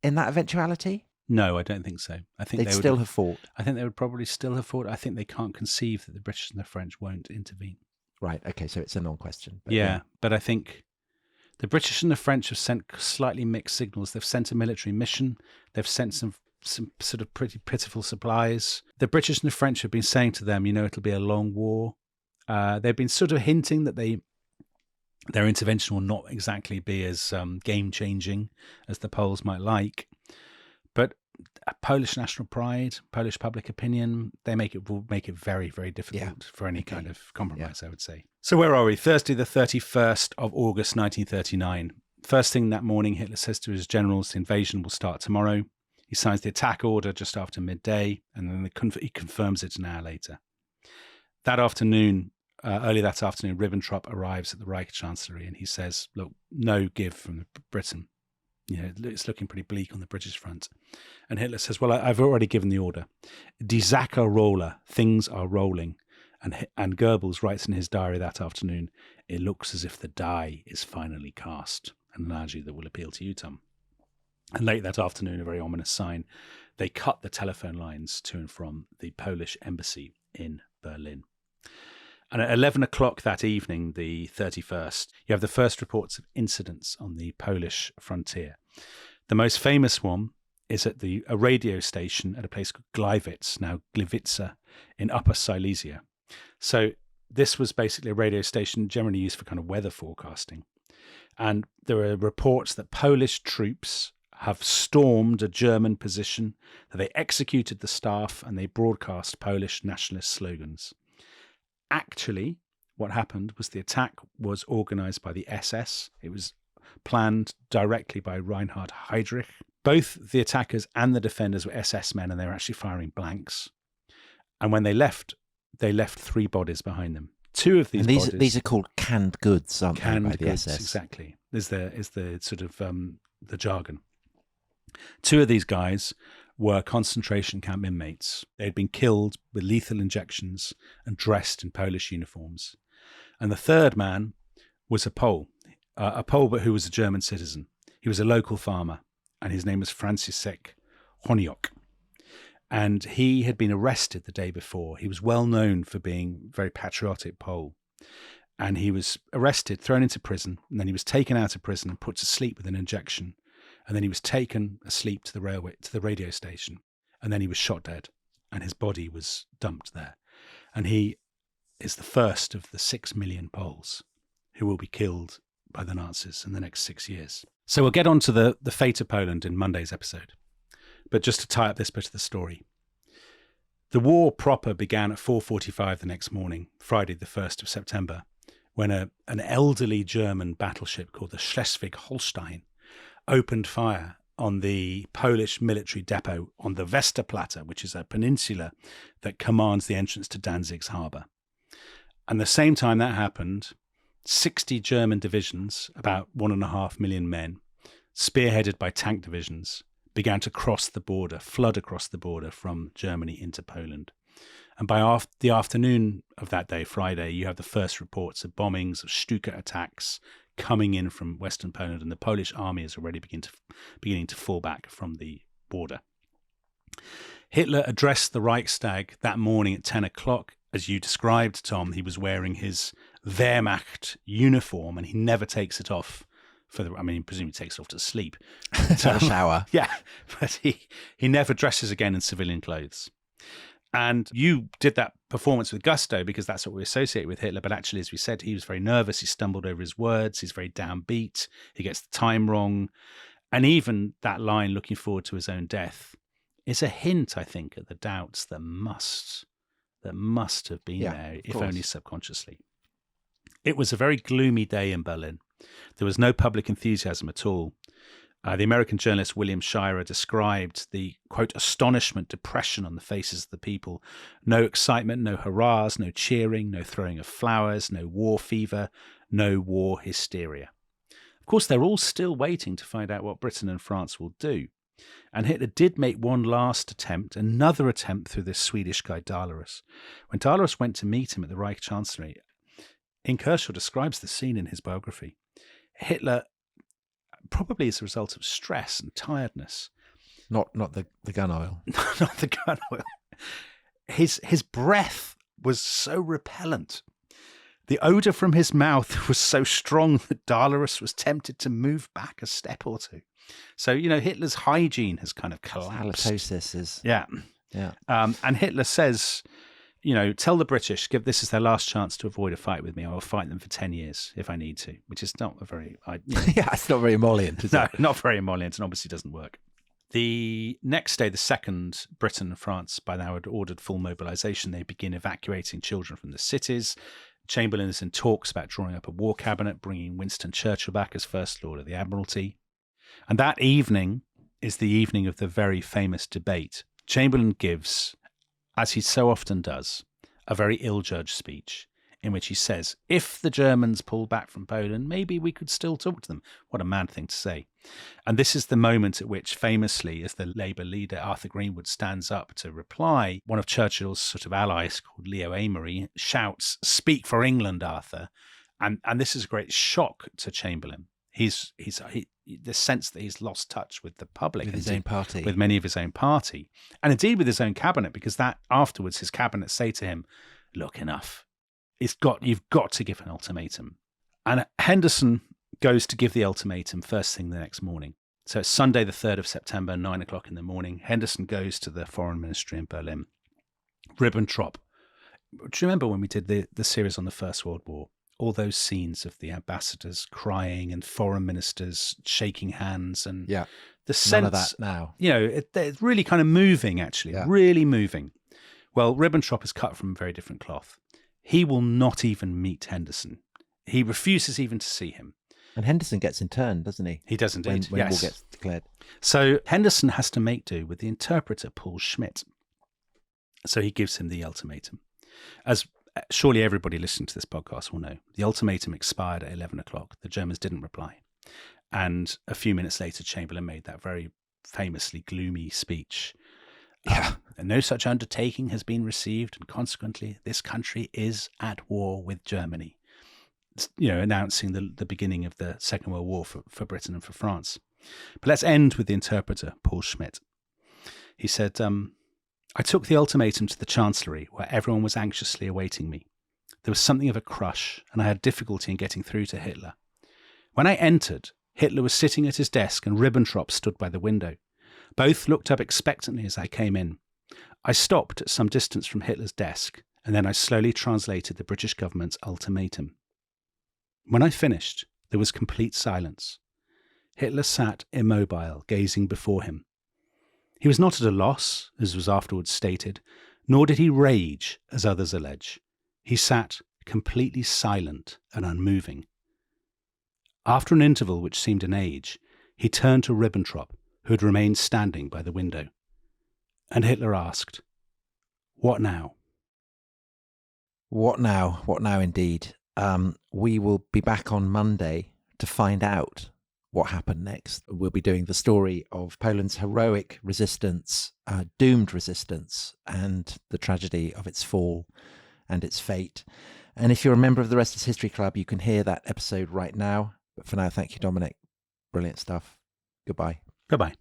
in that eventuality? No, I don't think so. I think they'd still have fought. I think they would probably still have fought. I think they can't conceive that the British and the French won't intervene. Right. Okay. So it's a non-question. But I think the British and the French have sent slightly mixed signals. They've sent a military mission. They've sent some sort of pretty pitiful supplies. The British and the French have been saying to them, it'll be a long war. They've been sort of hinting that their intervention will not exactly be as game-changing as the Poles might like. But Polish national pride, Polish public opinion, will make it very, very difficult for any kind of compromise, I would say. So where are we? Thursday, the 31st of August, 1939. First thing that morning, Hitler says to his generals, the invasion will start tomorrow. He signs the attack order just after midday, and then he confirms it an hour later. That afternoon, early that afternoon, Ribbentrop arrives at the Reich Chancellery, and he says, look, no give from Britain. It's looking pretty bleak on the British front. And Hitler says, well, I've already given the order. Die Sache rolle, things are rolling. And Goebbels writes in his diary that afternoon, it looks as if the die is finally cast. An analogy that will appeal to you, Tom. And late that afternoon, a very ominous sign, they cut the telephone lines to and from the Polish embassy in Berlin. And at 11 o'clock that evening, the 31st, you have the first reports of incidents on the Polish frontier. The most famous one is at a radio station at a place called Gliwice, now Gliwice, in Upper Silesia. So this was basically a radio station generally used for kind of weather forecasting. And there are reports that Polish troops have stormed a German position, that they executed the staff, and they broadcast Polish nationalist slogans. Actually, what happened was the attack was organized by the SS. It was planned directly by Reinhard Heydrich. Both the attackers and the defenders were SS men, and they were actually firing blanks. And when they left 3 bodies behind them. 2 of these bodies... These are called canned goods, aren't they, by the goods, SS? Exactly. Is the sort of the jargon. 2 of these guys were concentration camp inmates. They had been killed with lethal injections and dressed in Polish uniforms. And the 3rd man was a Pole, but who was a German citizen. He was a local farmer, and his name was Franciszek Honiok. And he had been arrested the day before. He was well known for being a very patriotic Pole. And he was arrested, thrown into prison, and then he was taken out of prison and put to sleep with an injection. And then he was taken asleep to the radio station, and then he was shot dead, and his body was dumped there. And he is the first of the 6 million Poles who will be killed by the Nazis in the next 6 years. So we'll get on to the fate of Poland in Monday's episode. But just to tie up this bit of the story, the war proper began at 4:45 the next morning, Friday the 1st of September, when an elderly German battleship called the Schleswig-Holstein opened fire on the Polish military depot on the Westerplatte, which is a peninsula that commands the entrance to Danzig's harbour. And the same time that happened, 60 German divisions, about 1.5 million men, spearheaded by tank divisions, began to flood across the border from Germany into Poland. And by the afternoon of that day, Friday, you have the first reports of bombings, of Stuka attacks, coming in from Western Poland, and the Polish army is already beginning to fall back from the border. Hitler addressed the Reichstag that morning at 10 o'clock. As you described, Tom, he was wearing his Wehrmacht uniform, and he never takes it off presumably takes off to sleep. Shower. Yeah, but he never dresses again in civilian clothes. And you did that performance with gusto because that's what we associate with Hitler. But actually, as we said, he was very nervous. He stumbled over his words. He's very downbeat. He gets the time wrong. And even that line, looking forward to his own death, is a hint, I think, at the doubts that must have been there, if only subconsciously. It was a very gloomy day in Berlin. There was no public enthusiasm at all. The American journalist William Shirer described the, quote, astonishment, depression on the faces of the people. No excitement, no hurrahs, no cheering, no throwing of flowers, no war fever, no war hysteria. Of course, they're all still waiting to find out what Britain and France will do. And Hitler did make one last attempt, another attempt through this Swedish guy Dahlhaus. When Dahlhaus went to meet him at the Reich Chancellery, Kershaw describes the scene in his biography. Hitler, probably as a result of stress and tiredness. Not the gun oil. Not the gun oil. His breath was so repellent. The odour from his mouth was so strong that Dahlhaus was tempted to move back a step or two. So, Hitler's hygiene has kind of collapsed. Halitosis is... Yeah. And Hitler says, tell the British, this is their last chance to avoid a fight with me. I will fight them for 10 years if I need to, which is not a very... Yeah, it's not very emollient, is it? No, not very emollient, and obviously doesn't work. The next day, the 2nd, Britain and France by now had ordered full mobilisation. They begin evacuating children from the cities. Chamberlain is in talks about drawing up a war cabinet, bringing Winston Churchill back as First Lord of the Admiralty. And that evening is the evening of the very famous debate. Chamberlain gives, as he so often does, a very ill-judged speech in which he says, if the Germans pull back from Poland, maybe we could still talk to them. What a mad thing to say. And this is the moment at which, famously, as the Labour leader Arthur Greenwood stands up to reply, one of Churchill's sort of allies called Leo Amery shouts, "Speak for England, Arthur." And this is a great shock to Chamberlain. He's the sense that he's lost touch with the public, with his own party, with many of his own party, and indeed with his own cabinet, because that afterwards his cabinet say to him, "Look, enough. You've got to give an ultimatum." And Henderson goes to give the ultimatum first thing the next morning. So it's Sunday, the 3rd of September, 9:00 in the morning. Henderson goes to the Foreign Ministry in Berlin. Ribbentrop. Do you remember when we did the series on the First World War? All those scenes of the ambassadors crying and foreign ministers shaking hands, and the sense none of that now. It's really kind of moving, actually, really moving. Well, Ribbentrop is cut from a very different cloth. He will not even meet Henderson. He refuses even to see him. And Henderson gets interned, doesn't he? He does indeed, when war gets declared. So Henderson has to make do with the interpreter, Paul Schmidt. So he gives him the ultimatum. As surely everybody listening to this podcast will know, the ultimatum expired at 11:00. The Germans didn't reply. And a few minutes later, Chamberlain made that very famously gloomy speech. And no such undertaking has been received, and consequently, this country is at war with Germany. Announcing the beginning of the Second World War for Britain and for France. But let's end with the interpreter, Paul Schmidt. He said, I took the ultimatum to the Chancellery, where everyone was anxiously awaiting me. There was something of a crush, and I had difficulty in getting through to Hitler. When I entered, Hitler was sitting at his desk and Ribbentrop stood by the window. Both looked up expectantly as I came in. I stopped at some distance from Hitler's desk, and then I slowly translated the British government's ultimatum. When I finished, there was complete silence. Hitler sat immobile, gazing before him. He was not at a loss, as was afterwards stated, nor did he rage, as others allege. He sat completely silent and unmoving. After an interval which seemed an age, he turned to Ribbentrop, who had remained standing by the window. And Hitler asked, "What now?" What now? What now indeed? We will be back on Monday to find out what happened next. We'll be doing the story of Poland's heroic resistance, doomed resistance, and the tragedy of its fall and its fate. And if you're a member of the Rest is History Club, you can hear that episode right now. But for now, thank you, Dominic. Brilliant stuff. Goodbye. Goodbye.